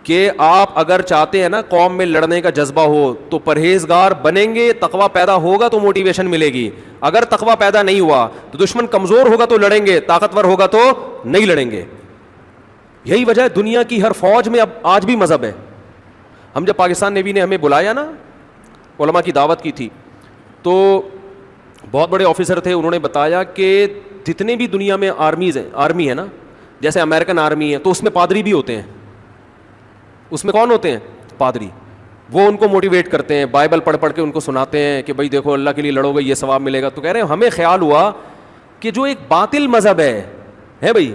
کہ آپ اگر چاہتے ہیں نا قوم میں لڑنے کا جذبہ ہو تو پرہیزگار بنیں گے, تقویٰ پیدا ہوگا تو موٹیویشن ملے گی. اگر تقویٰ پیدا نہیں ہوا تو دشمن کمزور ہوگا تو لڑیں گے, طاقتور ہوگا تو نہیں لڑیں گے. یہی وجہ ہے دنیا کی ہر فوج میں اب آج بھی مذہب ہے. ہم جب پاکستان نیوی نے ہمیں بلایا نا, علماء کی دعوت کی تھی, تو بہت بڑے آفیسر تھے, انہوں نے بتایا کہ جتنے بھی دنیا میں آرمی ہے نا, جیسے امریکن آرمی ہے, تو اس میں پادری بھی ہوتے ہیں. اس میں کون ہوتے ہیں, پادری. وہ ان کو موٹیویٹ کرتے ہیں, بائبل پڑھ پڑھ کے ان کو سناتے ہیں کہ بھائی دیکھو اللہ کے لیے لڑو گے یہ ثواب ملے گا. تو کہہ رہے ہیں ہمیں خیال ہوا کہ جو ایک باطل مذہب ہے بھائی,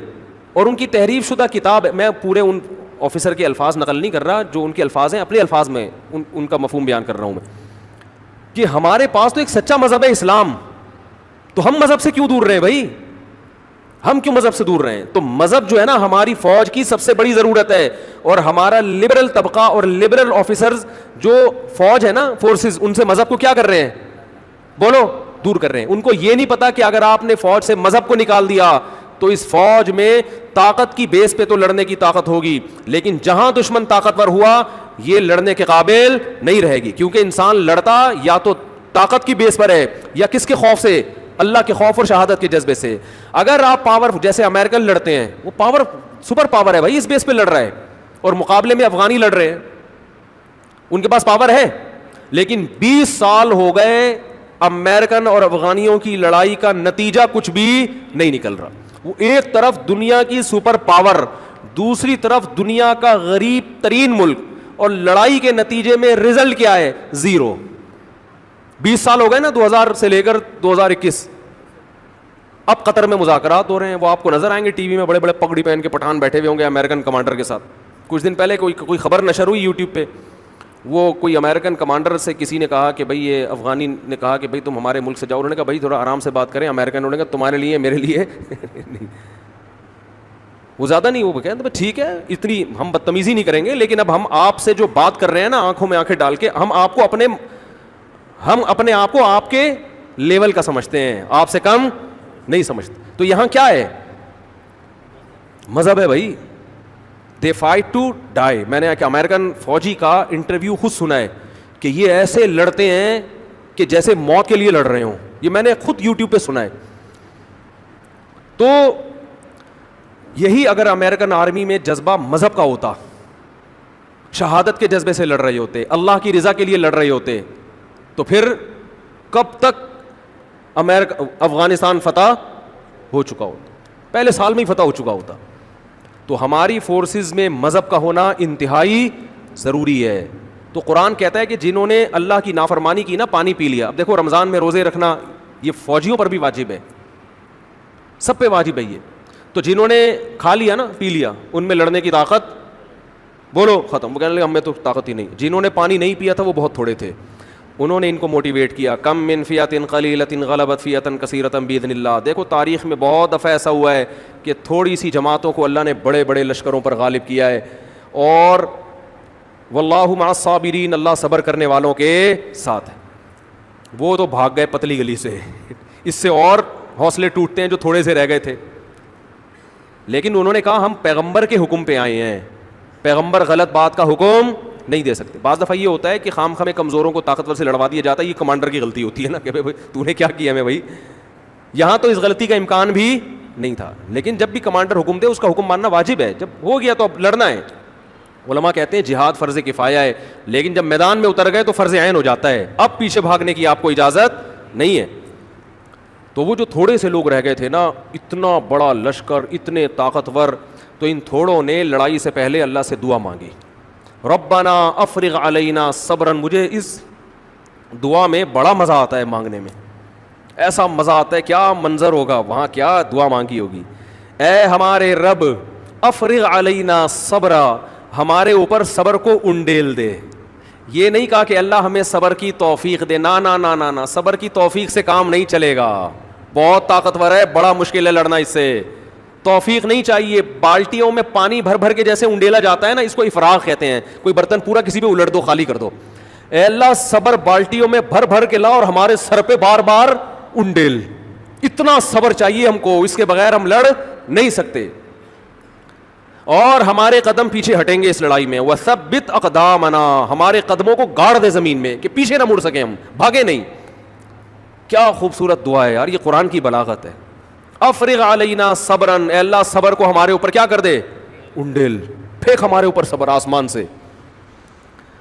اور ان کی تحریف شدہ کتاب, میں پورے ان آفیسر کے الفاظ نقل نہیں کر رہا, جو ان کے الفاظ ہیں اپنے الفاظ میں ان کا مفہوم بیان کر رہا ہوں میں, کہ ہمارے پاس تو ایک سچا مذہب ہے اسلام, تو ہم مذہب سے کیوں دور رہے ہیں بھائی, ہم کیوں مذہب سے دور رہے ہیں. تو مذہب جو ہے نا ہماری فوج کی سب سے بڑی ضرورت ہے, اور ہمارا لبرل طبقہ اور لبرل آفیسرز جو فوج ہے نا, فورسز, ان سے مذہب کو کیا کر رہے ہیں, بولو, دور کر رہے ہیں. ان کو یہ نہیں پتا کہ اگر آپ نے فوج سے مذہب کو نکال دیا تو اس فوج میں طاقت کی بیس پہ تو لڑنے کی طاقت ہوگی, لیکن جہاں دشمن طاقتور ہوا یہ لڑنے کے قابل نہیں رہے گی. کیونکہ انسان لڑتا یا تو طاقت کی بیس پر ہے یا کس کے خوف سے, اللہ کے خوف اور شہادت کے جذبے سے. اگر آپ پاور, جیسے امریکن لڑتے ہیں, وہ پاور سپر پاور ہے بھائی, اس بیس پہ لڑ رہا ہے, اور مقابلے میں افغانی لڑ رہے ہیں, ان کے پاس پاور ہے, لیکن 20 سال ہو گئے امریکن اور افغانیوں کی لڑائی کا نتیجہ کچھ بھی نہیں نکل رہا. وہ ایک طرف دنیا کی سپر پاور, دوسری طرف دنیا کا غریب ترین ملک, اور لڑائی کے نتیجے میں رزلٹ کیا ہے, زیرو. 20 سال ہو گئے نا 2000 سے لے کر 2021. اب قطر میں مذاکرات ہو رہے ہیں, وہ آپ کو نظر آئیں گے ٹی وی میں, بڑے بڑے پگڑی پہن کے پٹھان بیٹھے ہوئے ہوں گے امریکن کمانڈر کے ساتھ. کچھ دن پہلے کوئی خبر نشر ہوئی یوٹیوب پہ, وہ کوئی امریکن کمانڈر سے کسی نے کہا کہ بھائی, یہ افغانی نے کہا کہ بھائی تم ہمارے ملک سے جاؤ. انہوں نے کہا بھائی تھوڑا آرام سے بات کریں. امریکن نے کہا تمہارے لیے میرے لیے نہیں, وہ زیادہ نہیں. وہ کہتے ٹھیک ہے اتنی ہم بدتمیزی نہیں کریں گے, لیکن اب ہم آپ سے جو بات کر رہے ہیں نا آنکھوں میں آنکھیں ڈال کے, ہم اپنے آپ کو آپ کے لیول کا سمجھتے ہیں, آپ سے کم نہیں سمجھتے. تو یہاں کیا ہے؟ مذہب ہے بھائی. They fight to die. میں نے کہ امریکن فوجی کا انٹرویو خود سنا ہے کہ یہ ایسے لڑتے ہیں کہ جیسے موت کے لیے لڑ رہے ہوں. یہ میں نے خود یوٹیوب پہ سنا ہے. تو یہی اگر امریکن آرمی میں جذبہ مذہب کا ہوتا, شہادت کے جذبے سے لڑ رہے ہوتے, اللہ کی رضا کے لیے لڑ رہے ہوتے, تو پھر کب تک افغانستان فتح ہو چکا ہوتا, پہلے سال میں ہی فتح ہو چکا ہوتا. تو ہماری فورسز میں مذہب کا ہونا انتہائی ضروری ہے. تو قرآن کہتا ہے کہ جنہوں نے اللہ کی نافرمانی کی نا, پانی پی لیا. اب دیکھو رمضان میں روزے رکھنا یہ فوجیوں پر بھی واجب ہے, سب پہ واجب ہے یہ. تو جنہوں نے کھا لیا نا, پی لیا, ان میں لڑنے کی طاقت بولو ختم. وہ کہنے لگے ہم میں تو طاقت ہی نہیں. جنہوں نے پانی نہیں پیا تھا وہ بہت تھوڑے تھے, انہوں نے ان کو موٹیویٹ کیا. کم من فیۃ قلیلۃ غلبت فیۃ کثیرۃ باذن اللہ. دیکھو تاریخ میں بہت دفعہ ایسا ہوا ہے کہ تھوڑی سی جماعتوں کو اللہ نے بڑے بڑے لشکروں پر غالب کیا ہے. اور واللہ مع الصابرین, اللہ صبر کرنے والوں کے ساتھ ہے. وہ تو بھاگ گئے پتلی گلی سے, اس سے اور حوصلے ٹوٹتے ہیں جو تھوڑے سے رہ گئے تھے. لیکن انہوں نے کہا ہم پیغمبر کے حکم پہ آئے ہیں, پیغمبر غلط بات کا حکم نہیں دے سکتے. بعض دفعہ یہ ہوتا ہے کہ خام خامے کمزوروں کو طاقتور سے لڑوا دیا جاتا ہے, یہ کمانڈر کی غلطی ہوتی ہے نا کہ بھائی تو نے کیا کیا میں بھائی. یہاں تو اس غلطی کا امکان بھی نہیں تھا, لیکن جب بھی کمانڈر حکم دے اس کا حکم ماننا واجب ہے. جب ہو گیا تو اب لڑنا ہے. علماء کہتے ہیں جہاد فرض کفایہ ہے, لیکن جب میدان میں اتر گئے تو فرض عین ہو جاتا ہے. اب پیچھے بھاگنے کی آپ کو اجازت نہیں ہے. تو وہ جو تھوڑے سے لوگ رہ گئے تھے نا, اتنا بڑا لشکر, اتنے طاقتور, تو ان تھوڑوں نے لڑائی سے پہلے اللہ سے دعا مانگی, ربنا افرغ علینا صبرا. مجھے اس دعا میں بڑا مزہ آتا ہے مانگنے میں, ایسا مزہ آتا ہے, کیا منظر ہوگا وہاں, کیا دعا مانگی ہوگی. اے ہمارے رب افرغ علینا صبرا, ہمارے اوپر صبر کو انڈیل دے. یہ نہیں کہا کہ اللہ ہمیں صبر کی توفیق دے, نا نا نا نا نا, صبر کی توفیق سے کام نہیں چلے گا. بہت طاقتور ہے, بڑا مشکل ہے لڑنا اس سے, توفیق نہیں چاہیے. بالٹیوں میں پانی بھر بھر کے جیسے انڈیلا جاتا ہے نا, اس کو افراغ کہتے ہیں. کوئی برتن پورا کسی پہ الٹ دو, خالی کر دو. اے اللہ صبر بالٹیوں میں بھر بھر کے لا اور ہمارے سر پہ بار بار انڈیل. اتنا صبر چاہیے ہم کو, اس کے بغیر ہم لڑ نہیں سکتے. اور ہمارے قدم پیچھے ہٹیں گے اس لڑائی میں. وثبت اقدامنا, ہمارے قدموں کو گاڑ دے زمین میں کہ پیچھے نہ مڑ سکیں, ہم بھاگے نہیں. کیا خوبصورت دعا ہے یار, یہ قرآن کی بلاغت ہے. افرغ علینا صبرا, اے اللہ صبر کو ہمارے اوپر کیا کر دے, انڈیل, پھینک ہمارے اوپر صبر آسمان سے.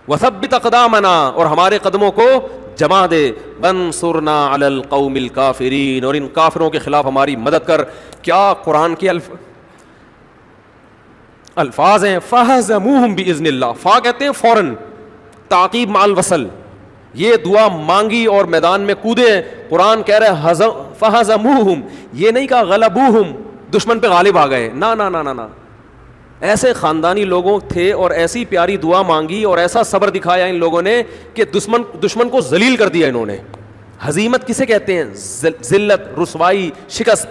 وثبت اقدامنا, اور ہمارے قدموں کو جما دے. وانصرنا علی القوم الکافرین, اور ان کافروں کے خلاف ہماری مدد کر. کیا قرآن کے الفاظ ہیں. فہزموہم باذن اللہ, فا کہتے ہیں فوراً, تعقیب مع الوصل. یہ دعا مانگی اور میدان میں کودے. قرآن کہہ رہے فہزموہم, یہ نہیں کہا غلبوہم, دشمن پہ غالب آ گئے, نا نا نا نا نا. ایسے خاندانی لوگوں تھے اور ایسی پیاری دعا مانگی اور ایسا صبر دکھایا ان لوگوں نے کہ دشمن کو ذلیل کر دیا انہوں نے. ہزیمت کسے کہتے ہیں, ذلت, رسوائی, شکست.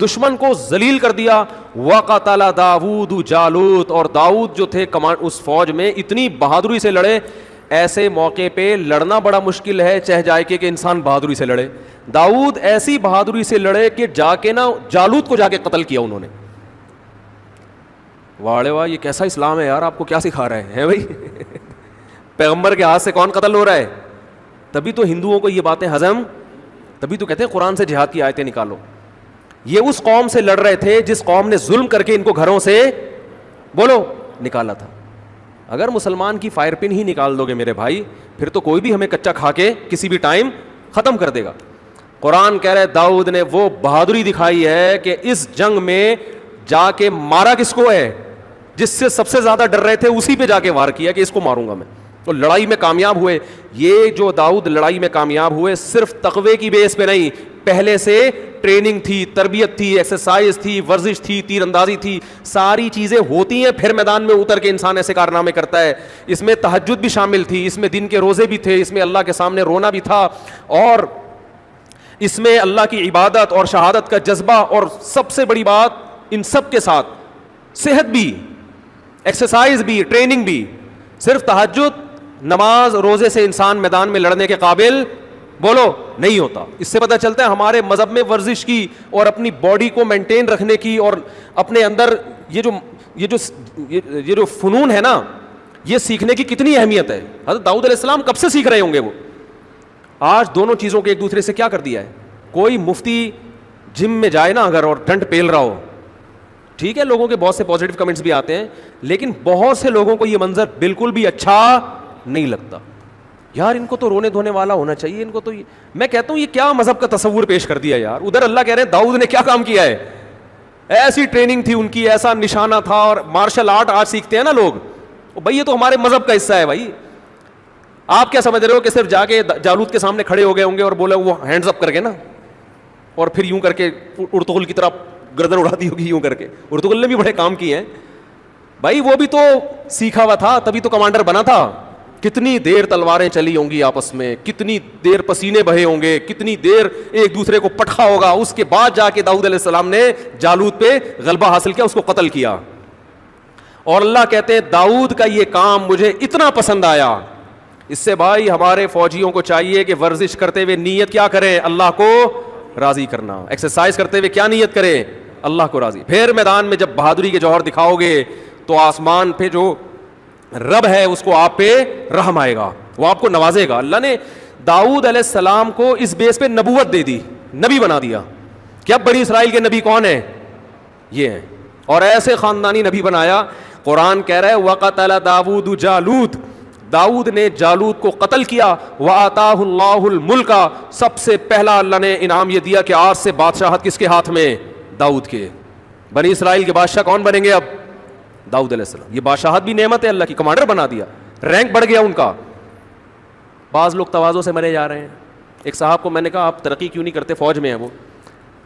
دشمن کو ذلیل کر دیا. وقتل داؤد جالوت, اور داؤد جو تھے اس فوج میں اتنی بہادری سے لڑے. ایسے موقع پہ لڑنا بڑا مشکل ہے, چہ جائے کہ انسان بہادری سے لڑے. داؤد ایسی بہادری سے لڑے کہ جا کے نا جالوت کو جا کے قتل کیا انہوں نے. واڑے واہ, یہ کیسا اسلام ہے یار, آپ کو کیا سکھا رہے ہیں بھائی. پیغمبر کے ہاتھ سے کون قتل ہو رہا ہے. تبھی تو ہندوؤں کو یہ باتیں ہضم, تبھی تو کہتے ہیں قرآن سے جہاد کی آیتیں نکالو. یہ اس قوم سے لڑ رہے تھے جس قوم نے ظلم کر کے ان کو گھروں سے بولو نکالا تھا. اگر مسلمان کی فائر پن ہی نکال دو گے میرے بھائی, پھر تو کوئی بھی ہمیں کچا کھا کے کسی بھی ٹائم ختم کر دے گا. قرآن کہہ رہے داؤد نے وہ بہادری دکھائی ہے کہ اس جنگ میں جا کے مارا کس کو ہے, جس سے سب سے زیادہ ڈر رہے تھے اسی پہ جا کے وار کیا کہ اس کو ماروں گا میں. تو لڑائی میں کامیاب ہوئے. یہ جو داؤد لڑائی میں کامیاب ہوئے صرف تقوی کی بیس پہ نہیں, پہلے سے ٹریننگ تھی, تربیت تھی, ایکسرسائز تھی, ورزش تھی, تیر اندازی تھی, ساری چیزیں ہوتی ہیں, پھر میدان میں اتر کے انسان ایسے کارنامے کرتا ہے. اس میں تہجد بھی شامل تھی, اس میں دن کے روزے بھی تھے, اس میں اللہ کے سامنے رونا بھی تھا, اور اس میں اللہ کی عبادت اور شہادت کا جذبہ, اور سب سے بڑی بات ان سب کے ساتھ صحت بھی, ایکسرسائز بھی, ٹریننگ بھی. صرف تہجد, نماز, روزے سے انسان میدان میں لڑنے کے قابل بولو نہیں ہوتا. اس سے پتہ چلتا ہے ہمارے مذہب میں ورزش کی اور اپنی باڈی کو مینٹین رکھنے کی اور اپنے اندر یہ جو فنون ہے نا, یہ سیکھنے کی کتنی اہمیت ہے. حضرت داؤد علیہ السلام کب سے سیکھ رہے ہوں گے وہ. آج دونوں چیزوں کے ایک دوسرے سے کیا کر دیا ہے. کوئی مفتی جم میں جائے نا اگر اور ڈنڈ پیل رہا ہو, ٹھیک ہے, لوگوں کے بہت سے پازیٹیو کمنٹس بھی آتے ہیں, لیکن بہت سے لوگوں کو یہ منظر بالکل بھی اچھا نہیں لگتا. یار ان کو تو رونے دھونے والا ہونا چاہیے, ان کو تو میں کہتا ہوں یہ کیا مذہب کا تصور پیش کر دیا یار. ادھر اللہ کہہ رہے ہیں داؤد نے کیا کام کیا ہے, ایسی ٹریننگ تھی ان کی, ایسا نشانہ تھا, اور مارشل آرٹ آج سیکھتے ہیں نا لوگ, بھائی یہ تو ہمارے مذہب کا حصہ ہے بھائی. آپ کیا سمجھ رہے ہو کہ صرف جا کے جالوت کے سامنے کھڑے ہو گئے ہوں گے اور بولا وہ ہینڈز اپ کر کے نا, اور پھر یوں کر کے ارطغرل کی طرح گردن اڑا دی ہوگی یوں کر کے. ارطغرل نے بھی بڑے کام کیے ہیں بھائی, وہ بھی تو سیکھا ہوا تھا, تبھی تو کمانڈر بنا تھا. کتنی دیر تلواریں چلی ہوں گی آپس میں, کتنی دیر پسینے بہے ہوں گے, کتنی دیر ایک دوسرے کو پٹخا ہوگا. اس کے بعد جا کے داؤد علیہ السلام نے جالوت پہ غلبہ حاصل کیا, اس کو قتل کیا. اور اللہ کہتے ہیں داؤد کا یہ کام مجھے اتنا پسند آیا. اس سے بھائی ہمارے فوجیوں کو چاہیے کہ ورزش کرتے ہوئے نیت کیا کریں, اللہ کو راضی کرنا. ایکسرسائز کرتے ہوئے کیا نیت کریں, اللہ کو راضی. پھر میدان میں جب بہادری کے جوہر دکھاؤ گے تو آسمان پہ جو رب ہے اس کو آپ پہ رحم آئے گا, وہ آپ کو نوازے گا. اللہ نے داؤد علیہ السلام کو اس بیس پہ نبوت دے دی, نبی بنا دیا. کیا بنی اسرائیل کے نبی کون ہیں, یہ ہیں, اور ایسے خاندانی نبی بنایا. قرآن کہہ رہا ہے وَقَتَلَ دَاوُودُ جالوت, داؤد نے جالوت کو قتل کیا. وَآتَاهُ اللَّهُ الْمُلْكَ, سب سے پہلا اللہ نے انعام یہ دیا کہ آج سے بادشاہت کس کے ہاتھ میں, داؤد کے. بنی اسرائیل کے بادشاہ کون بنیں گے اب, داؤد علیہ السلام. یہ بادشاہت بھی نعمت ہے اللہ کی, کمانڈر بنا دیا, رینک بڑھ گیا ان کا. بعض لوگ تواضع سے مرے جا رہے ہیں. ایک صاحب کو میں نے کہا آپ ترقی کیوں نہیں کرتے, فوج میں ہیں وہ,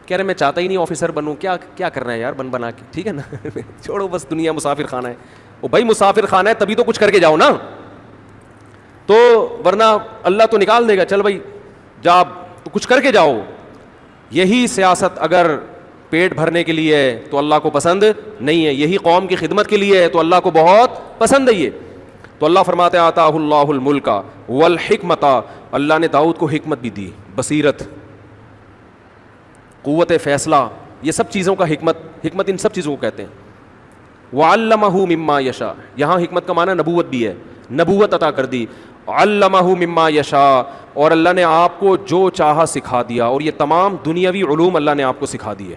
کہہ رہے میں چاہتا ہی نہیں آفیسر بنوں, کیا کرنا ہے یار بنا کے, ٹھیک ہے نا چھوڑو بس, دنیا مسافر خانہ ہے. وہ بھائی مسافر خانہ ہے تبھی تو کچھ کر کے جاؤ نا, تو ورنہ اللہ تو نکال دے گا, چل بھائی جا تو کچھ کر کے جاؤ. یہی سیاست اگر پیٹ بھرنے کے لیے ہے تو اللہ کو پسند نہیں ہے, یہی قوم کی خدمت کے لیے ہے تو اللہ کو بہت پسند ہے یہ. تو اللہ فرماتے ہیں آتاہ اللہ الملک والحکمت, اللہ نے داؤد کو حکمت بھی دی, بصیرت, قوت فیصلہ, یہ سب چیزوں کا حکمت ان سب چیزوں کو کہتے ہیں. وعلمہ مما یشاء, یہاں حکمت کا معنی نبوت بھی ہے, نبوت عطا کر دی. علمہ مما یشاء, اور اللہ نے آپ کو جو چاہا سکھا دیا, اور یہ تمام دنیاوی علوم اللہ نے آپ کو سکھا دیے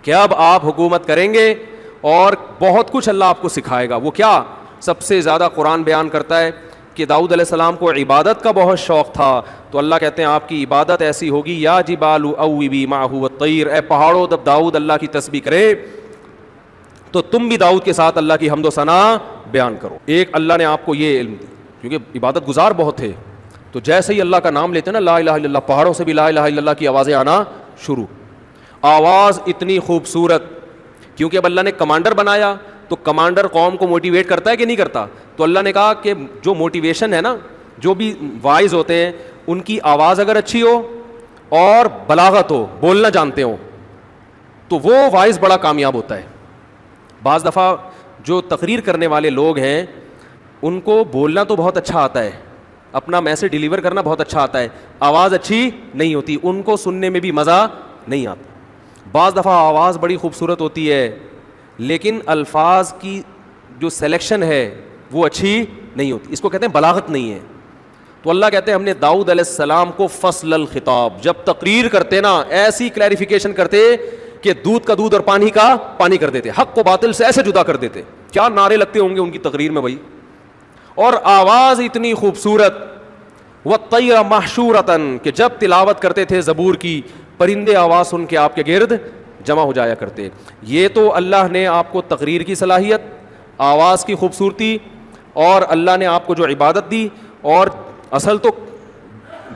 کہ اب آپ حکومت کریں گے اور بہت کچھ اللہ آپ کو سکھائے گا. وہ کیا, سب سے زیادہ قرآن بیان کرتا ہے کہ داؤد علیہ السلام کو عبادت کا بہت شوق تھا, تو اللہ کہتے ہیں آپ کی عبادت ایسی ہوگی یا جبال اوبی معہ الطیر, اے پہاڑوں جب داؤد اللہ کی تسبیح کرے تو تم بھی داؤد کے ساتھ اللہ کی حمد و ثنا بیان کرو. ایک اللہ نے آپ کو یہ علم دی, کیونکہ عبادت گزار بہت تھے, تو جیسے ہی اللہ کا نام لیتے نا لا الہ الا اللہ, پہاڑوں سے بھی لا الہ الا اللہ کی آوازیں آنا شروع. آواز اتنی خوبصورت, کیونکہ اب اللہ نے کمانڈر بنایا, تو کمانڈر قوم کو موٹیویٹ کرتا ہے کہ نہیں کرتا, تو اللہ نے کہا کہ جو موٹیویشن ہے نا, جو بھی وائز ہوتے ہیں ان کی آواز اگر اچھی ہو اور بلاغت ہو, بولنا جانتے ہوں, تو وہ وائز بڑا کامیاب ہوتا ہے. بعض دفعہ جو تقریر کرنے والے لوگ ہیں ان کو بولنا تو بہت اچھا آتا ہے, اپنا میسج ڈیلیور کرنا بہت اچھا آتا ہے, آواز اچھی نہیں ہوتی, ان کو سننے میں بھی مزہ نہیں آتا. بعض دفعہ آواز بڑی خوبصورت ہوتی ہے لیکن الفاظ کی جو سلیکشن ہے وہ اچھی نہیں ہوتی, اس کو کہتے ہیں بلاغت نہیں ہے. تو اللہ کہتے ہیں ہم نے داؤد علیہ السلام کو فصل الخطاب, جب تقریر کرتے نا ایسی کلیریفیکیشن کرتے کہ دودھ کا دودھ اور پانی کا پانی کر دیتے, حق کو باطل سے ایسے جدا کر دیتے. کیا نعرے لگتے ہوں گے ان کی تقریر میں بھائی, اور آواز اتنی خوبصورت. وَالطَّيْرَ مَحْشُورَةً, کہ جب تلاوت کرتے تھے زبور کی, پرندے آواز سن کے آپ کے گرد جمع ہو جایا کرتے. یہ تو اللہ نے آپ کو تقریر کی صلاحیت, آواز کی خوبصورتی, اور اللہ نے آپ کو جو عبادت دی, اور اصل تو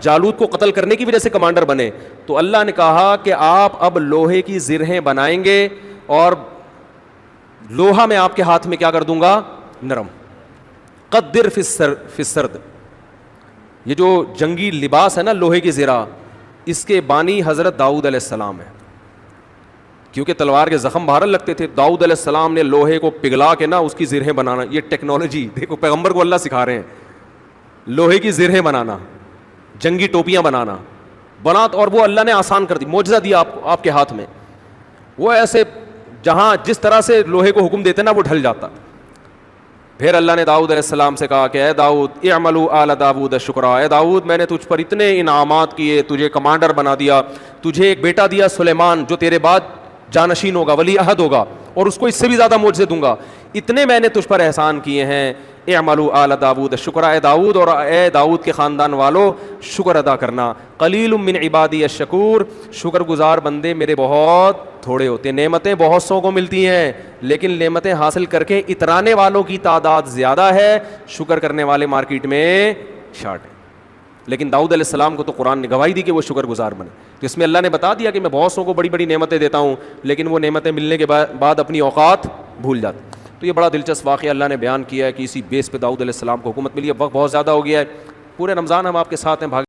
جالوت کو قتل کرنے کی وجہ سے کمانڈر بنے, تو اللہ نے کہا کہ آپ اب لوہے کی زرہیں بنائیں گے اور لوہا میں آپ کے ہاتھ میں کیا کر دوں گا, نرم. قدر فی السرد, یہ جو جنگی لباس ہے نا لوہے کی زرہ, اس کے بانی حضرت داؤد علیہ السلام ہے, کیونکہ تلوار کے زخم بہرحال لگتے تھے. داؤد علیہ السلام نے لوہے کو پگھلا کے نا اس کی زرہیں بنانا, یہ ٹیکنالوجی دیکھو, پیغمبر کو اللہ سکھا رہے ہیں لوہے کی زرہیں بنانا, جنگی ٹوپیاں بنانا بنا, اور وہ اللہ نے آسان کر دی, معجزہ دیا آپ کے ہاتھ میں. وہ ایسے جہاں جس طرح سے لوہے کو حکم دیتے نا وہ ڈھل جاتا. پھر اللہ نے داؤد علیہ السلام سے کہا کہ اے داؤد اعملوا آل داؤد شکرا, اے داؤد میں نے تجھ پر اتنے انعامات کیے, تجھے کمانڈر بنا دیا, تجھے ایک بیٹا دیا سلیمان جو تیرے بعد جانشین ہوگا, ولی عہد ہوگا, اور اس کو اس سے بھی زیادہ معجزے دوں گا. اتنے میں نے تجھ پر احسان کیے ہیں. اعملوا آل داؤد شکرا, اے داؤد اور اے داؤد کے خاندان والو شکر ادا کرنا. قلیل من عبادی الشکور, شکر گزار بندے میرے بہت تھوڑے ہوتے ہیں. نعمتیں بہت سو کو ملتی ہیں لیکن نعمتیں حاصل کر کے اترانے والوں کی تعداد زیادہ ہے, شکر کرنے والے مارکیٹ میں شارٹ ہیں. لیکن داؤد علیہ السلام کو تو قرآن نے گواہی دی کہ وہ شکر گزار بنے. تو اس میں اللہ نے بتا دیا کہ میں بہت سو کو بڑی بڑی نعمتیں دیتا ہوں لیکن وہ نعمتیں ملنے کے بعد اپنی اوقات بھول جاتے. تو یہ بڑا دلچسپ واقعہ اللہ نے بیان کیا ہے کہ اسی بیس پہ داؤد علیہ السلام کو حکومت ملی ہے. وقت بہت زیادہ ہو گیا ہے, پورے رمضان ہم آپ کے ساتھ ہیں, بھاگ